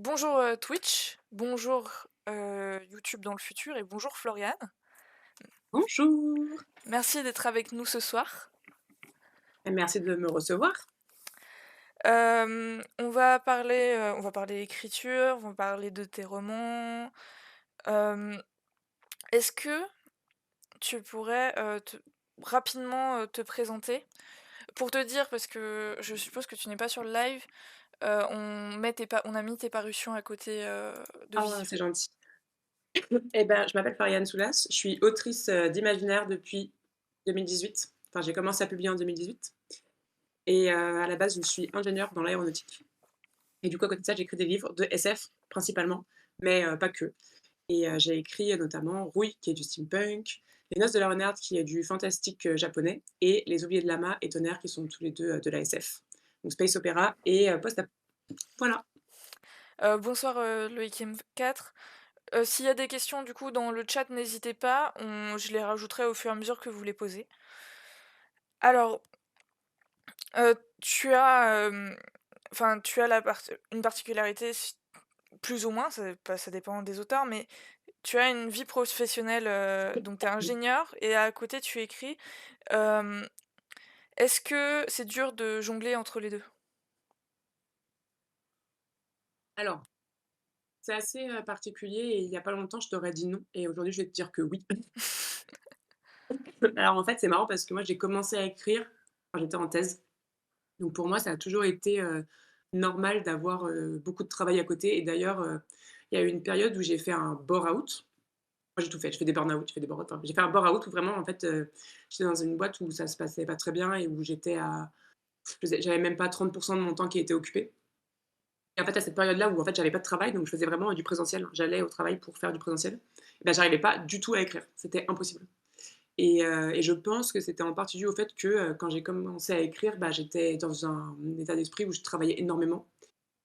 Bonjour, Twitch, bonjour, YouTube dans le futur et bonjour Floriane. Bonjour Merci d'être avec nous ce soir. et merci de me recevoir. On va parler écriture, on va parler de tes romans. Hem, Est-ce que tu pourrais, te rapidement, te présenter? Pour te dire, parce que je suppose que tu n'es pas sur le live, on a mis tes parutions à côté, de Ah, visu. c'est gentil. Eh ben, je m'appelle Floriane Soulas, je suis autrice, d'imaginaire depuis 2018. Enfin, j'ai commencé à publier en 2018 et à la base, je suis ingénieure dans l'aéronautique et du coup, à côté de ça, j'écris des livres de SF principalement, mais pas que et j'ai écrit, notamment Rouille qui est du steampunk, Les Noces de la Renarde qui est du fantastique, japonais et Les Oubliés de Lama et Tonnerre qui sont tous les 2 de la SF. Donc space opéra et post-apo. Voilà. Bonsoir, Loïc M4. S'il y a des questions du coup dans le chat, n'hésitez pas, je les rajouterai au fur et à mesure que vous les posez. Alors, tu as, tu as une particularité plus ou moins, ça dépend des auteurs, mais tu as une vie professionnelle, donc tu es ingénieur et à côté tu écris. Hem, Est-ce que c'est dur de jongler entre les deux? Alors c'est assez, particulier et il y a pas longtemps, je t'aurais dit non et aujourd'hui, je vais te dire que oui. Alors, en fait, c'est marrant parce que moi, j'ai commencé à écrire quand j'étais en thèse. Donc pour moi, ça a toujours été, normal d'avoir, beaucoup de travail à côté et d'ailleurs, il y a eu une période où j'ai fait un bore-out. Moi, j'ai tout fait, je fais des burn-out, je fais des bore-out, enfin, j'ai fait un bore-out où vraiment, en fait, j'étais dans une boîte où ça se passait pas très bien et où j'avais même pas 30 de mon temps qui était occupé. Et en fait, à cette période-là où en fait, j'avais pas de travail, donc je faisais vraiment du présentiel. J'allais au travail pour faire du présentiel. Et bah, j'arrivais pas du tout à écrire. C'était impossible. Et je pense que c'était en partie dû au fait que, quand j'ai commencé à écrire, bah, j'étais dans un état d'esprit où je travaillais énormément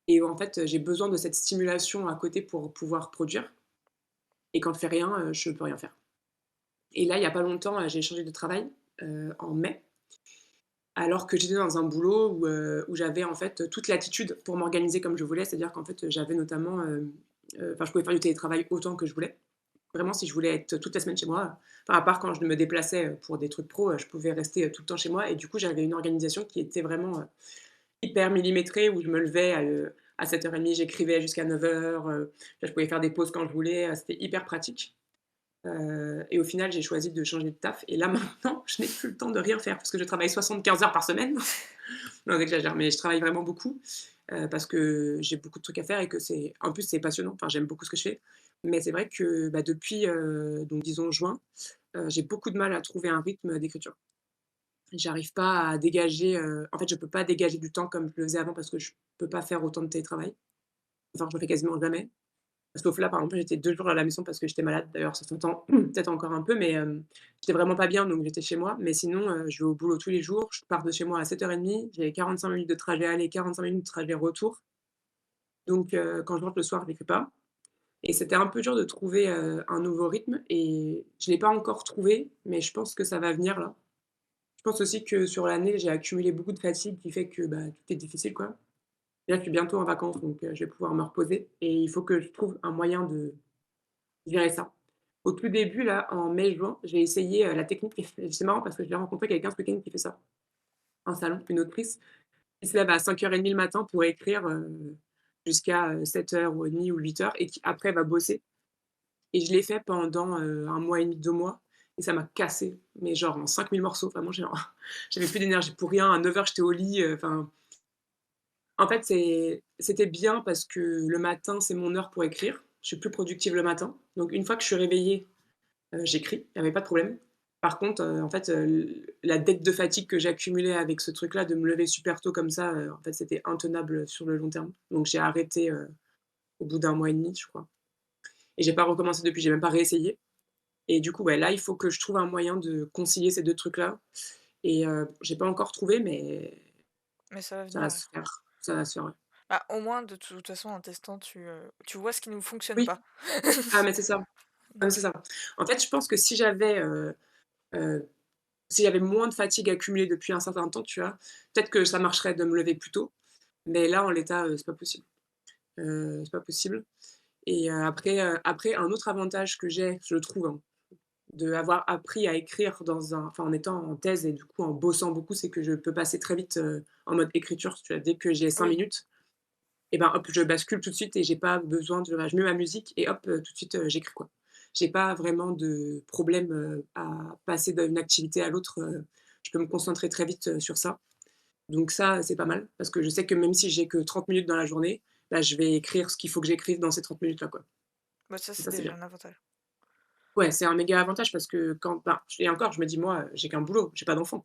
et où en fait, j'ai besoin de cette stimulation à côté pour pouvoir produire et quand je fais rien, je peux rien faire. Et là, il y a pas longtemps, j'ai changé de travail, en mai, alors que j'étais dans un boulot où j'avais en fait toute latitude pour m'organiser comme je voulais. C'est-à-dire qu'en fait, j'avais notamment, enfin, je pouvais faire du télétravail autant que je voulais. Vraiment, si je voulais être toute la semaine chez moi, enfin, à part quand je me déplaçais, pour des trucs pro, je pouvais rester, tout le temps chez moi et du coup, j'avais une organisation qui était vraiment, hyper millimétrée où je me levais à 7:30, j'écrivais jusqu'à 9:00, je pouvais faire des pauses quand je voulais, c'était hyper pratique. Et au final, j'ai choisi de changer de taf et là, maintenant, je n'ai plus le temps de rien faire parce que je travaille 75 heures par semaine. Non, j'exagère, mais je travaille vraiment beaucoup, parce que j'ai beaucoup de trucs à faire et que c'est en plus, c'est passionnant. Enfin, j'aime beaucoup ce que je fais. Mais c'est vrai que, bah, depuis, donc disons juin, j'ai beaucoup de mal à trouver un rythme d'écriture. J'arrive pas à dégager, en fait, je peux pas dégager du temps comme je le faisais avant parce que je peux pas faire autant de télétravail. Enfin, je le fais quasiment jamais. Sauf là, par exemple, j'étais 2 jours à la maison parce que j'étais malade. D'ailleurs, ça s'entend peut-être encore un peu, mais j'étais vraiment pas bien, donc j'étais chez moi. Mais sinon, je vais au boulot tous les jours. Je pars de chez moi à 7:30. J'ai 45 minutes de trajet aller, 45 minutes de trajet retour. Donc quand je rentre le soir, je n'écris pas et c'était un peu dur de trouver, un nouveau rythme et je l'ai pas encore trouvé, mais je pense que ça va venir là. Je pense aussi que sur l'année, j'ai accumulé beaucoup de fatigue qui fait que, bah, tout est difficile, quoi. Là, je suis bientôt en vacances, donc je vais pouvoir me reposer et il faut que je trouve un moyen de gérer ça. Au tout début, là, en mai-juin, j'ai essayé, la technique et c'est marrant parce que j'ai rencontré quelqu'un ce week-end qui fait ça, un salon, une autrice qui se lève à 5:30 le matin pour écrire, jusqu'à, 7:30 ou 8:00 et qui après va bosser et je l'ai fait pendant, 1 mois et demi, 2 mois et ça m'a cassé, mais genre en 5 000 morceaux. Vraiment, j'avais plus d'énergie pour rien. À 9:00, j'étais au lit, enfin, en fait, c'était bien parce que le matin, c'est mon heure pour écrire. Je suis plus productive le matin, donc une fois que je suis réveillée, j'écris, il y avait pas de problème. Par contre, en fait, la dette de fatigue que j'accumulais avec ce truc-là, de me lever super tôt comme ça, en fait, c'était intenable sur le long terme. Donc j'ai arrêté, au bout d'1 mois et demi, je crois et j'ai pas recommencé depuis, j'ai même pas réessayé et du coup, ouais, là, il faut que je trouve un moyen de concilier ces 2 trucs-là et j'ai pas encore trouvé mais Mais ça va ça va venir, ouais. se faire, ça va se faire, ouais. Bah, au moins de toute façon en testant tu vois ce qui ne fonctionne Oui, pas. ah mais c'est ça, ah mais Donc c'est ça. En fait, je pense que heu, si j'avais moins de fatigue accumulée depuis un certain temps, tu vois? Peut-être que ça marcherait de me lever plus tôt, mais là, en l'état, c'est pas possible. c'est pas possible et après un autre avantage que j'ai, je trouve, hein, d'avoir appris à écrire en étant en thèse et du coup en bossant beaucoup, c'est que je peux passer très vite, en mode écriture. Tu vois? Dès que j'ai 5 Oui. minutes et ben, hop, je bascule tout de suite et j'ai pas besoin de je mets ma musique et hop, tout de suite, j'écris, quoi. J'ai pas vraiment de problème, à passer d'une activité à l'autre, je peux me concentrer très vite, sur ça. Donc ça, c'est pas mal parce que je sais que même si j'ai que 30 minutes dans la journée, bah, je vais écrire ce qu'il faut que j'écrive dans ces 30 minutes-là, quoi. Bah, ça, Et c'est ça, c'est déjà bien. un avantage. Ouais, c'est un méga avantage parce que quand bah, et encore, je me dis: «Moi, j'ai qu'un boulot, j'ai pas d'enfant».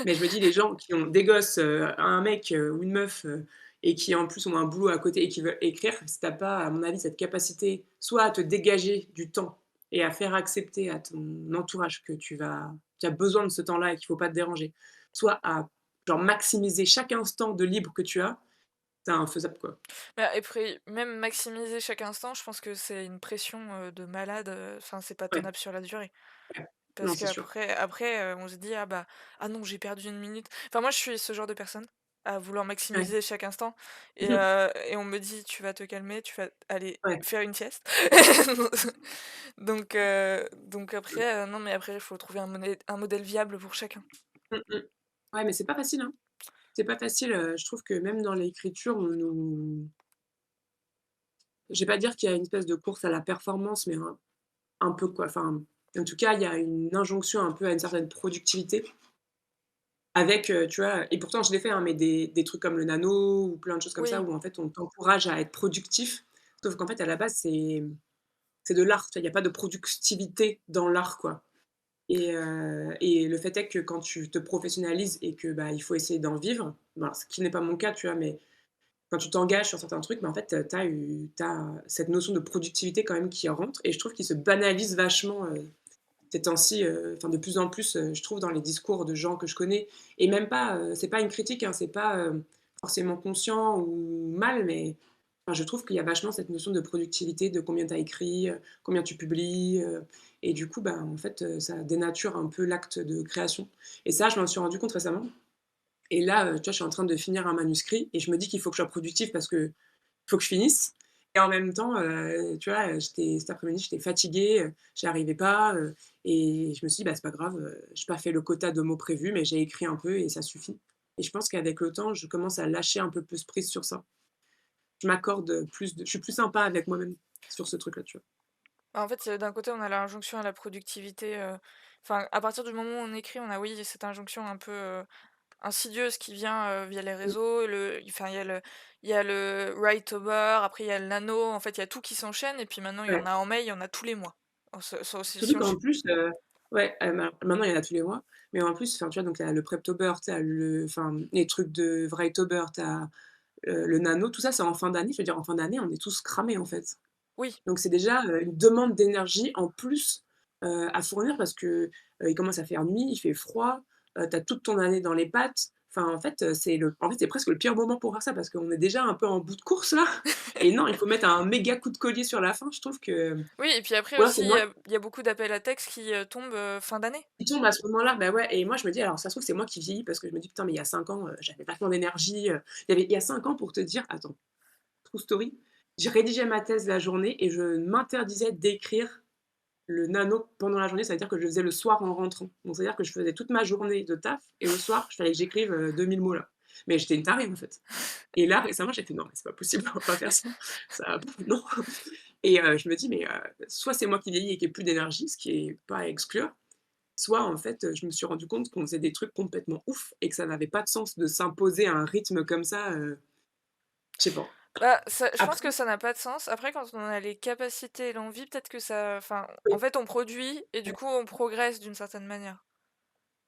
Mais je me dis les gens qui ont des gosses, un mec, ou une meuf, et qui en plus ont un boulot à côté et qui veulent écrire, si tu as pas, à mon avis, cette capacité soit à te dégager du temps et à faire accepter à ton entourage que tu as besoin de ce temps-là et qu'il faut pas te déranger, soit à genre maximiser chaque instant de libre que tu as, c'est infaisable, quoi. Bah et puis même maximiser chaque instant, je pense que c'est une pression, de malade, enfin, c'est pas Ouais, tenable sur la durée. ouais. Non, Parce c'est sûr. qu'après, on se dit: «Ah bah, ah non, j'ai perdu 1 minute». Enfin, moi, je suis ce genre de personne à vouloir Ouais. maximiser chaque instant Mmh. et on me dit: «Tu vas te calmer, tu vas aller Ouais. faire une sieste». Donc Mmh. après, non, mais après, il faut trouver un modèle viable pour chacun. Mmh mh. Ouais, mais c'est pas facile, hein. C'est pas facile, je trouve que même dans l'écriture, on nous je vais pas dire qu'il y a une espèce de course à la performance, mais un peu quoi. Enfin, en tout cas, il y a une injonction un peu à une certaine productivité avec, tu vois? Et pourtant je l'ai fait, hein, mais des trucs comme le nano ou plein de choses comme ça Oui, où en fait on t'encourage à être productif. Sauf qu'en fait à la base c'est de l'art, tu vois? Il y a pas de productivité dans l'art, quoi. Et le fait est que quand tu te professionnalises et que, bah, il faut essayer d'en vivre, ben, ce qui n'est pas mon cas, tu vois? Mais quand tu t'engages sur certains trucs, bah, en fait, tu as cette notion de productivité quand même qui rentre et je trouve qu'il se banalise vachement, ces temps-ci, enfin de plus en plus, je trouve dans les discours de gens que je connais et même pas, c'est pas une critique, hein, c'est pas, forcément conscient ou mal, mais enfin je trouve qu'il y a vachement cette notion de productivité, de combien tu as écrit, combien tu publies, et du coup, bah, en fait, ça dénature un peu l'acte de création et ça, je m'en suis rendu compte récemment et là, tu vois, je suis en train de finir un manuscrit et je me dis qu'il faut que je sois productive parce que faut que je finisse et en même temps, tu vois, cet après-midi, j'étais fatiguée, j'y arrivais pas, et je me suis dit: «Bah, c'est pas grave, j'ai pas fait le quota de mots prévus, mais j'ai écrit un peu et ça suffit» et je pense qu'avec le temps, je commence à lâcher un peu plus prise sur ça. Je m'accorde, plus de je suis plus sympa avec moi-même sur ce truc-là, tu vois? bah, en fait, d'un côté, on a l'injonction à la productivité, enfin, à partir du moment où on écrit, on a, oui, cette injonction un peu, insidieuse qui vient, via les Mmh, réseaux, enfin, il y a le write-over, après il y a le nano, en fait, il y a tout qui s'enchaîne et puis maintenant il y en ouais. a en mai, il y en a tous les mois. Surtout Si on qu'en plus, ouais, ma maintenant il y en a tous les mois, mais en plus, enfin, tu vois, donc tu as le Preptober, tu as les trucs de Writober, tu as, le nano, tout ça, c'est en fin d'année. Je veux dire, en fin d'année, on est tous cramés, en fait. oui, Donc c'est déjà, une demande d'énergie en plus, à fournir parce que, il commence à faire nuit, il fait froid, tu as toute ton année dans les pattes. Enfin, en fait, c'est presque le pire moment pour faire ça parce qu'on est déjà un peu en bout de course là et non, il faut mettre un méga coup de collier sur la fin. Je trouve que oui et puis après ou alors aussi, c'est moi il y a beaucoup d'appels à texte qui, tombent, fin d'année. qui tombe à ce moment-là. Bah, ouais et moi je me dis alors ça se trouve c'est moi qui vieillis parce que je me dis: «Putain mais il y a 5 ans, j'avais vachement d'énergie», il y a 5 ans pour te dire attends, true story, j'ai rédigé ma thèse la journée et je m'interdisais d'écrire le nano pendant la journée, ça veut dire que je le faisais le soir en rentrant. Donc c'est-à-dire que je faisais toute ma journée de taf et le soir, il fallait que j'écrive, 2000 mots là. Mais j'étais une tarée en fait. Et là récemment, j'ai fait: «Non mais c'est pas possible, on va pas faire ça. Ça non» et je me dis: «Mais soit c'est moi qui vieillis et qui ai plus d'énergie», ce qui est pas à exclure, soit en fait, je me suis rendu compte qu'on faisait des trucs complètement ouf et que ça n'avait pas de sens de s'imposer un rythme comme ça, je sais pas. Bah, ça je pense Après que ça n'a pas de sens. Après quand on a les capacités et l'envie, peut-être que ça enfin, en oui, fait, on produit et du ouais, coup, on progresse d'une certaine manière.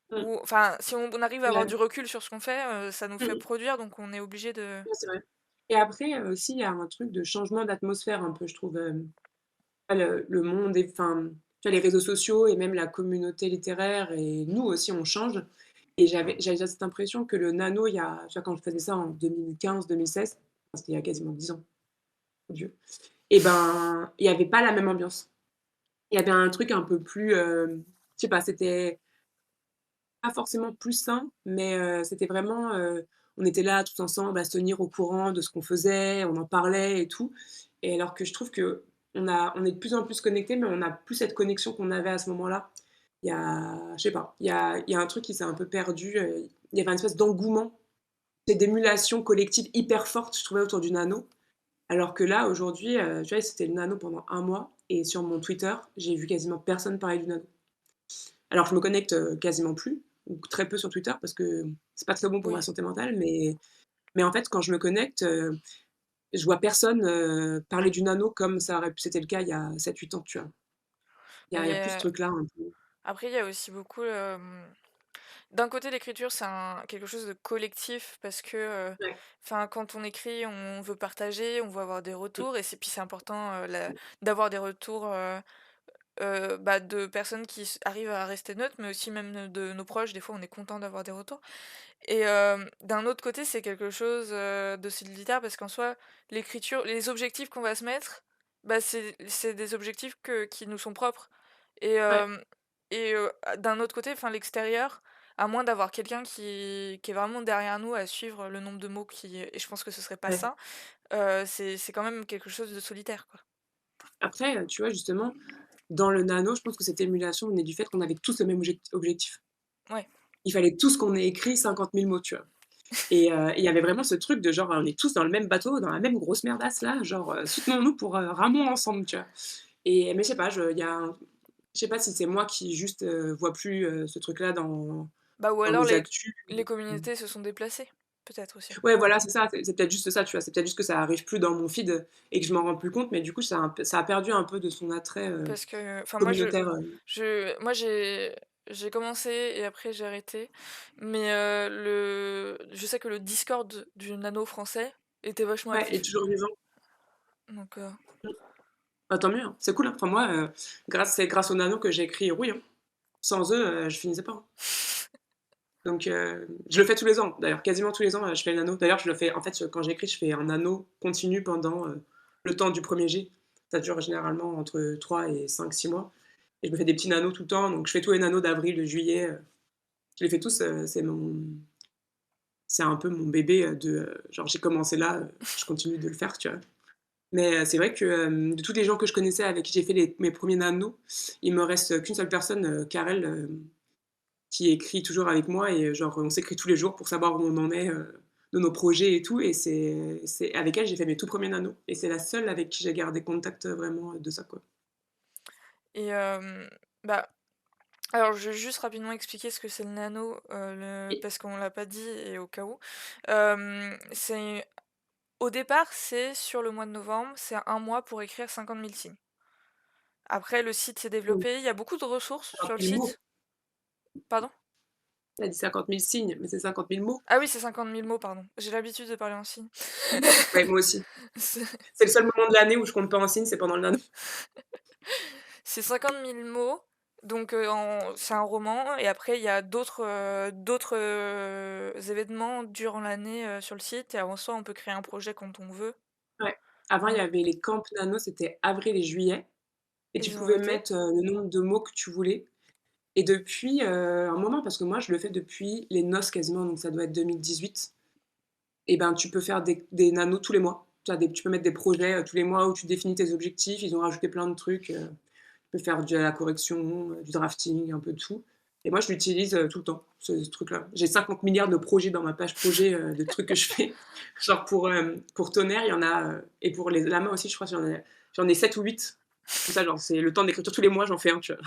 mmh, Ou enfin, si on arrive à avoir ouais, du recul sur ce qu'on fait, ça nous mmh fait mh. produire donc on est obligé de Ouais, c'est vrai. Et après, aussi, il y a un truc de changement d'atmosphère un peu, je trouve, le monde est enfin, tu vois, les réseaux sociaux et même la communauté littéraire et nous aussi, on change et j'avais cette impression que le nano, il y a tu vois, quand je faisais ça en 2015-2016, enfin, c'était il y a quasiment 10 ans, mon Dieu et ben, il y avait pas la même ambiance. Il y avait un truc un peu plus, je sais pas, c'était pas forcément plus sain, mais c'était vraiment, on était là tous ensemble à se tenir au courant de ce qu'on faisait, on en parlait et tout. Et alors que je trouve qu'on est de plus en plus connectés, mais on n'a plus cette connexion qu'on avait à ce moment-là. Il y a je sais pas, il y a un truc qui s'est un peu perdu, il y avait une espèce d'engouement, c'est d'émulation collective hyper forte, je trouvais, autour du nano. Alors que là, aujourd'hui, tu vois, c'était le nano pendant un mois et sur mon Twitter, j'ai vu quasiment personne parler du nano. Alors je me connecte, quasiment plus ou très peu sur Twitter parce que c'est pas très bon pour ma Oui, santé mentale, mais en fait, quand je me connecte, je vois personne, parler du nano comme ça aurait pu c'était le cas il y a 7-8 ans, tu vois? Il y a plus ce mais truc-là un peu. après il y a aussi beaucoup, d'un côté l'écriture c'est quelque chose de collectif parce que, Ouais. enfin quand on écrit on veut partager, on veut avoir des Mmh, retours et c'est important, mmh, d'avoir des retours, bah, de personnes qui arrivent à rester neutres, mais aussi même de nos proches, des fois on est content d'avoir des retours. Et d'un autre côté, c'est quelque chose, de solitaire parce qu'en soi, l'écriture les objectifs qu'on va se mettre, bah, c'est des objectifs qui nous sont propres et ouais, d'un autre côté, enfin l'extérieur, à moins d'avoir quelqu'un qui est vraiment derrière nous à suivre le nombre de mots qui et je pense que ce serait pas ouais. ça, c'est quand même quelque chose de solitaire, quoi. Après, tu vois, justement, dans le nano, je pense que cette émulation venait du fait qu'on avait tous le même objectif. Ouais. Il fallait tous qu'on ait écrit 50 000 mots, tu vois? Et il y avait vraiment ce truc de genre, on est tous dans le même bateau, dans la même grosse merdasse là, genre, soutenons-nous pour, ramons ensemble, tu vois? Mais je sais pas, je sais pas si c'est moi qui juste, vois plus, ce truc-là Bah, ou dans alors mes actus. les communautés se sont déplacées, peut-être aussi. Ouais, voilà, c'est ça, c'est peut-être juste ça, tu vois? C'est peut-être juste que ça arrive plus dans mon feed et que je m'en rends plus compte, mais du coup, ça a perdu un peu de son attrait, Parce que enfin communautaire, moi j'ai commencé et après j'ai arrêté, mais je sais que le Discord du nano français était vachement ouais, et actif, toujours vivant. donc Mmh. Bah, tant mieux, hein. C'est cool, hein. Enfin moi, c'est grâce aux nanos que j'ai écrit «Rouille», hein. Sans eux, je finissais pas, hein. Donc je le fais tous les ans, d'ailleurs, quasiment tous les ans, je fais le nano. D'ailleurs, je le fais en fait, quand j'écris, je fais un nano continu pendant, le temps du premier jet. Ça dure généralement entre 3 et 5-6 mois et je me fais des petits nanos tout le temps, donc je fais tous les nanos d'avril, de juillet, je les fais tous, c'est un peu mon bébé, genre j'ai commencé là, je continue de le faire, tu vois? Mais c'est vrai que, de tous les gens que je connaissais avec qui j'ai fait mes premiers nanos, il me reste qu'une seule personne, Karel, qui écrit toujours avec moi et genre, on s'écrit tous les jours pour savoir où on en est, de nos projets et tout et c'est avec elle, j'ai fait mes tout premiers nanos et c'est la seule avec qui j'ai gardé contact, vraiment, de ça, quoi. et bah, alors je vais juste rapidement expliquer ce que c'est le nano, Et parce qu'on l'a pas dit et au cas où. C'est au départ, c'est sur le mois de novembre, c'est un mois pour écrire 50 000 signes. Après le site s'est mmh, développé, il y a beaucoup de ressources 50 sur le 000 mots. site. Pardon? Tu as dit 50 000 signes, mais c'est 50 000 mots. Ah oui, c'est 50 000 mots, pardon. J'ai l'habitude de parler en signes. Ouais, moi aussi. C'est C'est le seul moment de l'année où je compte pas en signes, c'est pendant le nano. c'est 50 000 mots, donc c'est un roman et après il y a d'autres, événements durant l'année, sur le site et en soi, on peut créer un projet quand on veut. Ouais. Avant, il y Hein, avait les camps nano, c'était avril et juillet et tu ils ont pouvais arrêté. mettre, le nombre de mots que tu voulais et depuis, un moment, parce que moi, je le fais depuis les noces quasiment, donc ça doit être 2018. Et ben, tu peux faire des nanos tous les mois. Tu peux mettre des projets, tous les mois où tu définis tes objectifs. Ils ont rajouté plein de trucs, tu peux faire de la correction, du drafting, un peu de tout. Et moi, je l'utilise, tout le temps, ce truc-là. J'ai 50 milliards de projets dans ma page projet, de trucs que je fais. Genre pour Tonnerre, il y en a, et pour les Lama aussi, je crois, j'en ai 7 ou 8. Comme ça, genre, c'est le temps d'écriture tous les mois, j'en fais un, tu vois?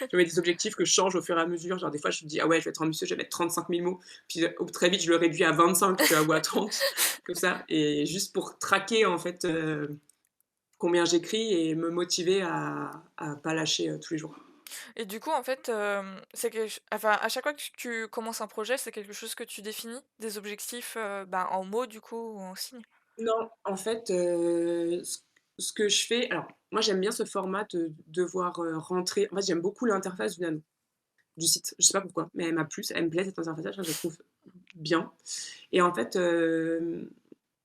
Je me mets des objectifs que je change au fur et à mesure. Genre, des fois, je me dis: «Ah ouais, je vais être ambitieux, je vais mettre 35 000 mots». Puis, très vite, je le réduis à 25, tu vois? Ou à 30, comme ça et juste pour traquer, en fait, combien j'écris et me motiver à pas lâcher, tous les jours. Et du coup, en fait, c'est quelque ch enfin, à chaque fois que tu commences un projet, c'est quelque chose que tu définis? Des objectifs, ben, en mots du coup ou en signes? Non, en fait, ce que je fais alors, moi, j'aime bien ce format de devoir, rentrer en fait, j'aime beaucoup l'interface du nano, du site. Je sais pas pourquoi, mais elle me plaît cette interface-là, je la trouve bien et en fait,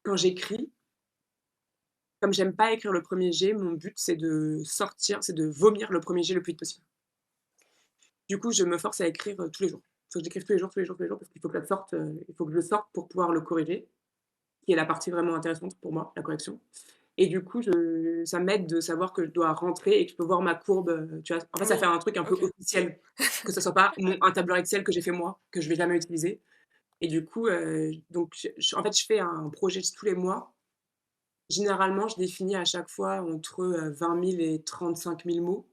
quand j'écris, comme j'aime pas écrire le premier jet, mon but, c'est de vomir le premier jet le plus vite possible. Du coup, je me force à écrire, tous les jours. faut que j'écrive tous les jours, tous les jours, tous les jours parce qu'il faut que ça sorte, il faut que je le sorte pour pouvoir le corriger, qui est la partie vraiment intéressante pour moi, la correction. Et du coup, ça m'aide de savoir que je dois rentrer et que je peux voir ma courbe, tu vois? En fait, ça fait Oui, un truc un peu OK. officiel, que ça soit pas un tableur Excel que j'ai fait moi, que je vais jamais utiliser. Et du coup, donc en fait, je fais un projet tous les mois. Généralement, je définis à chaque fois entre, 20 000 et 35 000 mots.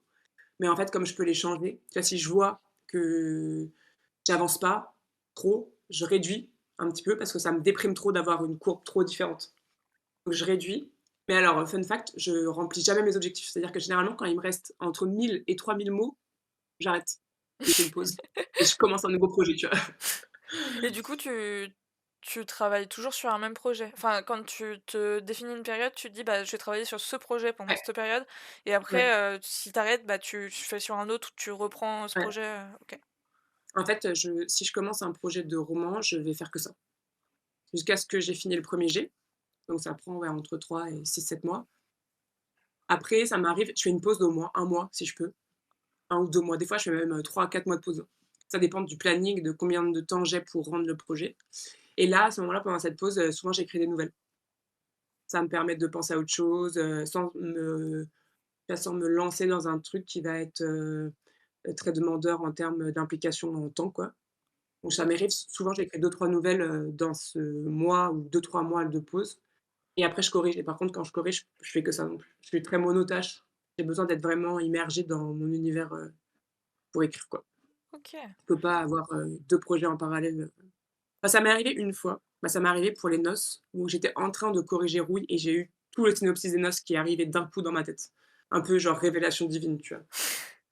Mais en fait, comme je peux les changer, tu vois? Si je vois que j'avance pas trop, je réduis un petit peu parce que ça me déprime trop d'avoir une courbe trop différente. Donc je réduis. Mais alors, fun fact, je remplis jamais mes objectifs. C'est-à-dire que généralement, quand il me reste entre 1 000 et 3 000 mots, j'arrête. Je fais une pause et je commence un nouveau projet, tu vois? Et du coup, tu travailles toujours sur un même projet? Enfin, quand tu te définis une période, tu te dis: «Bah, je vais travailler sur ce projet pendant Ouais, cette période» et ouais, après, si tu arrêtes, bah, tu fais sur un autre, tu reprends ce ouais. projet, OK. En fait, si je commence un projet de roman, je vais faire que ça. Jusqu'à ce que j'ai fini le premier jet. Donc ça prend, ouais, entre 3 et 6, 7 mois. Après, ça m'arrive, je fais une pause d'au moins 1 mois si je peux, 1 ou 2 mois. Des fois, je fais même, 3 à 4 mois de pause. Ça dépend du planning, de combien de temps j'ai pour rendre le projet. Et là, à ce moment-là, pendant cette pause, souvent j'écris des nouvelles. Ça me permet de penser à autre chose, sans me lancer dans un truc qui va être, très demandeur en termes d'implication en temps, quoi. Donc ça OK. m'arrive souvent, j'écris 2 3 nouvelles, dans ce mois ou 2 3 mois de pause et après je corrige et par contre quand je corrige, je fais que ça non plus. Je suis très monotâche. J'ai besoin d'être vraiment immergée dans mon univers, pour écrire, quoi. OK. Je peux pas avoir, 2 projets en parallèle. Bah, ça m'est arrivé une fois, bah, ça m'est arrivé pour les noces où j'étais en train de corriger Rouille et j'ai eu tout le synopsis des noces qui est arrivé d'un coup dans ma tête. Un peu genre révélation divine, tu vois?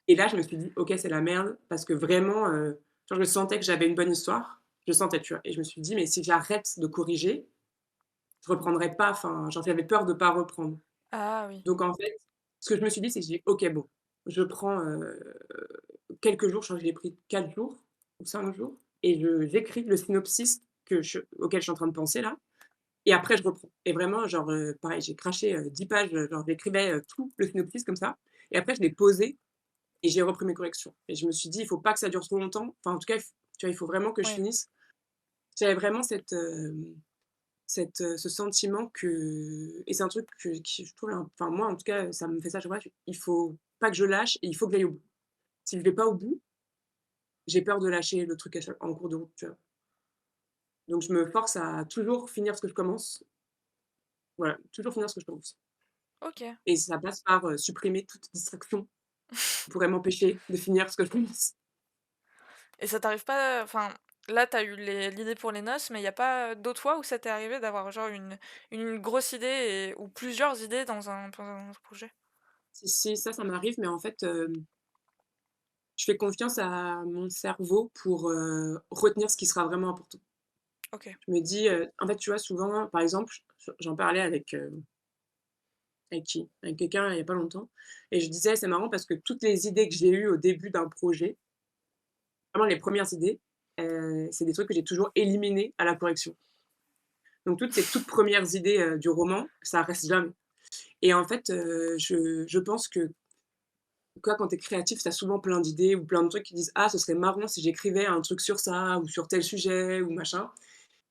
Et là, je me suis dit: «OK, c'est la merde» parce que vraiment, genre je sentais que j'avais une bonne histoire, je le sentais, tu vois? Et je me suis dit: «Mais si j'arrête de corriger, je reprendrai pas», enfin, genre j'avais peur de pas reprendre. Ah oui. Donc en fait, ce que je me suis dit, c'est que j'ai dit: «OK, bon, je prends, quelques jours», je crois que j'ai pris 4 jours ou 5 jours et j'écris le synopsis auquel je suis en train de penser là et après je reprends et vraiment genre, pareil, j'ai craché, 10 pages, genre j'écrivais, tout le synopsis comme ça et après je l'ai posé et j'ai repris mes corrections et je me suis dit: «Il faut pas que ça dure trop longtemps». Enfin, en tout cas, tu vois, il faut vraiment que je Oui. finisse. J'avais vraiment ce sentiment que et c'est un truc qui je trouve enfin moi en tout cas, ça me fait ça à chaque fois, il faut pas que je lâche et il faut que j'aille au bout. Si je vais pas au bout, j'ai peur de lâcher le truc en cours de route, tu vois? Donc je me force à toujours finir ce que je commence. Voilà, toujours finir ce que je commence OK. et ça passe par, supprimer toute distraction qui pourrait m'empêcher de finir ce que je commence. Et ça t'arrive pas, enfin, là, t'as eu l'idée pour les noces, mais il y a pas d'autres fois où ça t'est arrivé d'avoir genre une grosse idée ou plusieurs idées dans un projet? Si, si, ça m'arrive, mais en fait, je fais confiance à mon cerveau pour, retenir ce qui sera vraiment important. OK. Je me dis, en fait, tu vois, souvent, par exemple, j'en parlais avec qui? Avec quelqu'un il y a pas longtemps et je disais: «C'est marrant parce que toutes les idées que j'ai eues au début d'un projet, vraiment les premières idées, c'est des trucs que j'ai toujours éliminés à la correction». Donc toutes ces toutes premières idées, du roman, ça reste jamais et en fait, je pense que quoi, quand tu es créatif, tu as souvent plein d'idées ou plein de trucs qui disent: «Ah, ce serait marrant si j'écrivais un truc sur ça ou sur tel sujet ou machin»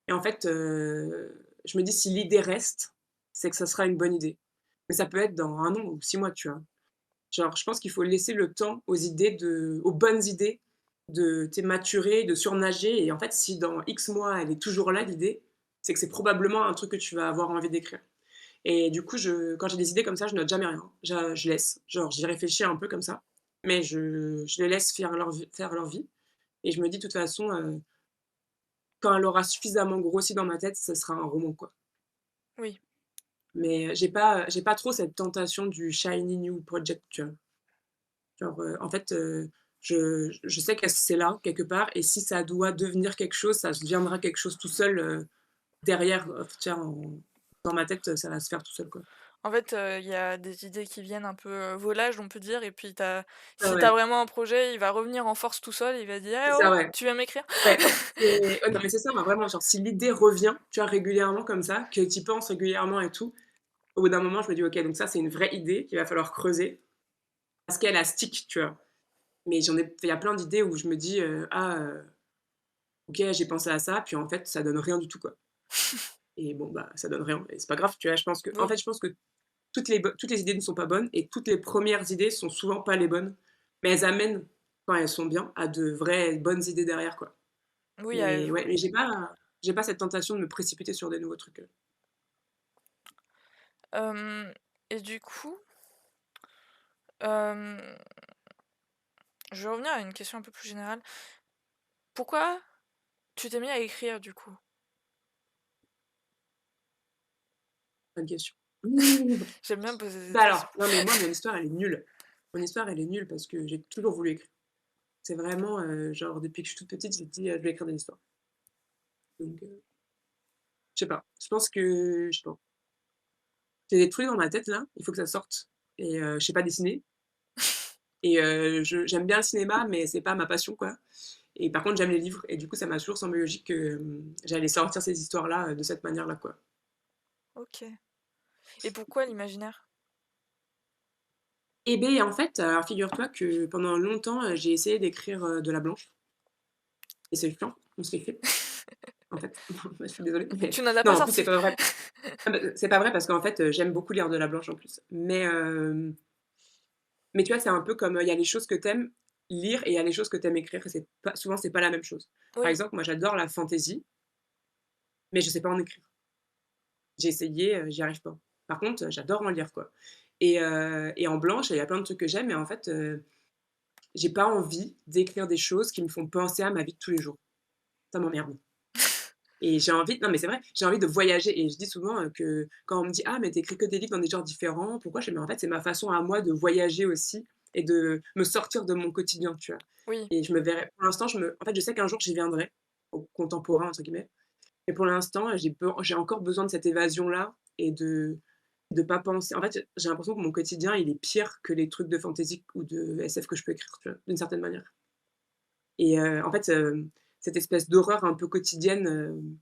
et en fait, je me dis: «Si l'idée reste, c'est que ça sera une bonne idée». Mais ça peut être dans 1 an ou 6 mois, tu vois? Genre, je pense qu'il faut laisser le temps aux bonnes idées de, tu sais, maturer, de surnager et en fait, si dans X mois, elle est toujours là, l'idée, c'est que c'est probablement un truc que tu vas avoir envie d'écrire et du coup, quand j'ai des idées comme ça, je note jamais rien. Je laisse, genre, j'y réfléchis un peu comme ça, mais je les laisse faire leur vie et je me dis: «De toute façon, quand elle aura suffisamment grossi dans ma tête, ce sera un roman, quoi». Oui. Mais j'ai pas trop cette tentation du shiny new project, tu vois? Genre, en fait, je sais que c'est là, quelque part et si ça doit devenir quelque chose, ça deviendra quelque chose tout seul, derrière, tu vois, dans ma tête, ça va se faire tout seul, quoi. En fait, il y a des idées qui viennent un peu, volages, on peut dire et puis Ah si tu ouais, as vraiment un projet, il va revenir en force tout seul, il va dire: «Eh c'est ça, oh, ouais. tu viens m'écrire?» Ouais, ouais, non, mais c'est ça, moi, vraiment, genre, si l'idée revient, tu vois, régulièrement comme ça, que tu y penses régulièrement et tout, au bout d'un moment, je me dis: «OK, donc ça, c'est une vraie idée qu'il va falloir creuser parce qu'elle a stick», tu vois? Mais il y a plein d'idées où je me dis, «Ah, OK, j'ai pensé à ça, puis en fait, ça donne rien du tout, quoi et bon, bah, ça donne rien et c'est pas grave, tu vois? Oui, Je pense que toutes les idées ne sont pas bonnes et toutes les premières idées sont souvent pas les bonnes, mais elles amènent, quand elles sont bien, à de vraies bonnes idées derrière, quoi. oui, Mais ouais, mais j'ai pas cette tentation de me précipiter sur des nouveaux trucs. hem et du coup, hem, je vais revenir à une question un peu plus générale. Pourquoi tu t'es mis à écrire, du coup? Bonne question. J'aime bien me poser des Bah, questions. alors, non, mais moi, mon histoire, elle est nulle. Mon histoire, elle est nulle parce que j'ai toujours voulu écrire. C'est vraiment, genre depuis que je suis toute petite, j'ai dit: «Je vais écrire des histoires». Donc je sais pas, je sais pas. J'ai des trucs dans ma tête là, il faut que ça sorte et je sais pas dessiner et je j'aime bien le cinéma, mais c'est pas ma passion, quoi et par contre, j'aime les livres et du coup, ça m'a toujours semblé logique que, j'allais sortir ces histoires-là, de cette manière-là, quoi. OK et pourquoi l'imaginaire? Et beh, en fait, alors figure-toi que pendant longtemps, j'ai essayé d'écrire, de la blanche et c'est chiant, on se l'écrit, en fait. Je suis désolée, mais Tu n'en as non, pas en plus, c'est sorti? pas vrai. Ah bah, c'est pas vrai parce qu'en fait, j'aime beaucoup lire de la blanche en plus. Mais tu vois, c'est un peu comme, il y a les choses que tu aimes lire et il y a les choses que tu aimes écrire et c'est pas la même chose. Par Oui. exemple, moi j'adore la fantaisie, mais je sais pas en écrire. J'ai essayé, j'y arrive pas. Par contre, j'adore en lire, quoi et en blanche, il y a plein de trucs que j'aime mais en fait, j'ai pas envie d'écrire des choses qui me font penser à ma vie de tous les jours. Ça m'emmerde. Et j'ai envie non, mais c'est vrai, j'ai envie de voyager et je dis souvent, que quand on me dit: «Ah, mais tu écris que des livres dans des genres différents, pourquoi?» Je fais: «Mais en fait, c'est ma façon à moi de voyager aussi et de me sortir de mon quotidien», tu vois? Oui. Et je me verrais pour l'instant, en fait, je sais qu'un jour j'y viendrai, au «contemporain» entre guillemets, mais pour l'instant, j'ai encore besoin de cette évasion-là et de pas penser en fait, j'ai l'impression que mon quotidien, il est pire que les trucs de fantasy ou de SF que je peux écrire, tu vois? D'une certaine manière et en fait, cette espèce d'horreur un peu quotidienne,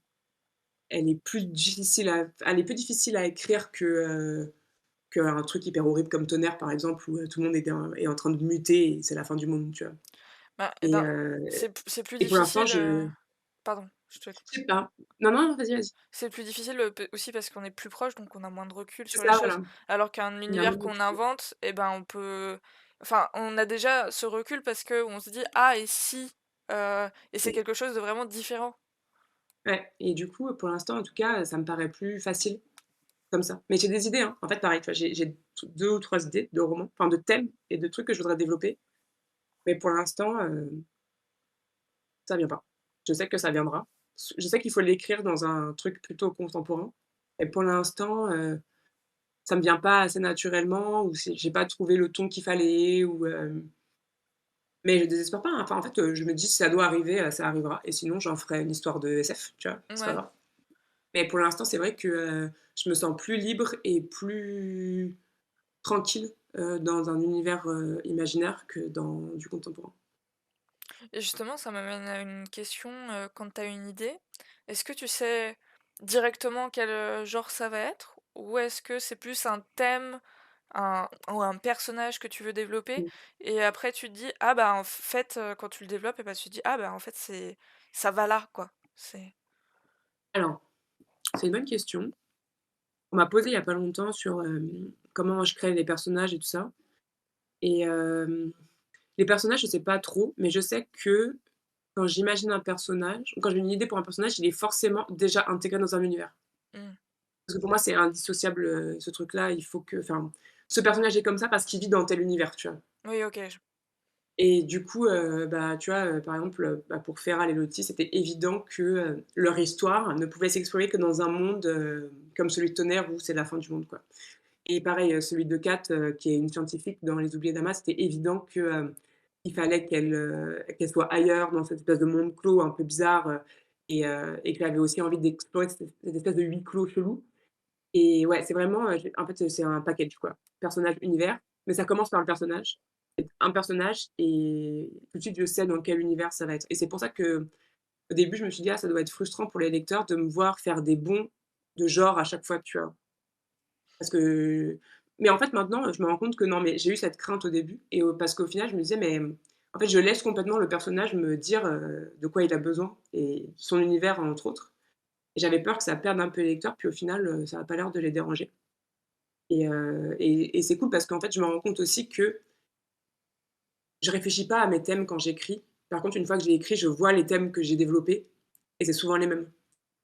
elle est plus difficile à écrire qu'un truc hyper horrible comme Tonnerre, par exemple, où, tout le monde est en train de muter et c'est la fin du monde, tu vois? Bah, et Et ben, heu c'est plus et pour l'instant, difficile, pardon, je te coupe. je sais pas. Non, non, vas-y, vas-y. C'est plus difficile, p aussi parce qu'on est plus proche, donc on a moins de recul C'est sur les ça, choses. voilà. Alors qu'un Il y a moins univers de qu'on recul. invente et ben, on a déjà ce recul parce qu'on se dit: «Ah et si?» Et c'est Et quelque chose de vraiment différent. ouais et du coup, pour l'instant, en tout cas, ça me paraît plus facile comme ça. Mais j'ai des idées, hein. En fait, pareil, tu vois, j'ai 2 ou 3 idées de romans, enfin de thèmes et de trucs que je voudrais développer, mais pour l'instant, ça vient pas. Je sais que ça viendra. Je sais qu'il faut l'écrire dans un truc plutôt contemporain et pour l'instant, ça me vient pas assez naturellement ou j'ai pas trouvé le ton qu'il fallait mais je désespère pas, hein. Enfin, en fait, je me dis: «Si ça doit arriver, ça arrivera et sinon j'en ferai une histoire de SF», tu vois? C'est pas Ouais. grave. Mais pour l'instant, c'est vrai que, je me sens plus libre et plus tranquille, dans un univers, imaginaire que dans du contemporain. Et justement, ça m'amène à une question, quand tu as une idée, est-ce que tu sais directement quel, genre ça va être? Ou est-ce que c'est plus un thème, un personnage que tu veux développer Mmh. et après tu te dis: «Ah bah, en fait», quand tu le développes et bah, tu te dis: «Ah bah, en fait, ça va là, quoi». C'est Alors, c'est une bonne question. On m'a posé il y a pas longtemps sur, comment je crée les personnages et tout ça et les personnages, je sais pas trop, mais je sais que quand j'imagine un personnage ou quand j'ai une idée pour un personnage, il est forcément déjà intégré dans un univers. mmh. Parce que pour moi, c'est indissociable, ce truc-là, ce personnage est comme ça parce qu'il vit dans tel univers, tu vois? Oui, OK, je Et du coup, bah, tu vois, par exemple, bah, pour Feral et Lottie, c'était évident que, leur histoire ne pouvait s'exprimer que dans un monde, comme celui de Tonnerre où c'est la fin du monde, quoi. Et pareil, celui de Kat, qui est une scientifique dans Les Oubliés d'Ama, c'était évident que, il fallait qu'elle soit ailleurs dans cette espèce de monde clos un peu bizarre, et qu'elle avait aussi envie d'explorer cette espèce de huis clos chelou. Et ouais, c'est vraiment, j'ai en fait, c'est un package, quoi. Personnage, univers, mais ça commence par le personnage. Un personnage et tout de suite, je sais dans quel univers ça va être. Et c'est pour ça qu'au début, je me suis dit: «Ah, ça doit être frustrant pour les lecteurs de me voir faire des bonds de genre à chaque fois», tu vois? Parce que mais en fait, maintenant, je me rends compte que non, mais j'ai eu cette crainte au début parce qu'au final, je me disais: «Mais En fait, je laisse complètement le personnage me dire, de quoi il a besoin et son univers, entre autres. Et j'avais peur que ça perde un peu les lecteurs, puis au final, ça a pas l'air de les déranger et c'est cool parce qu'en fait, je me rends compte aussi que je réfléchis pas à mes thèmes quand j'écris. Par contre, une fois que j'ai écrit, je vois les thèmes que j'ai développés et c'est souvent les mêmes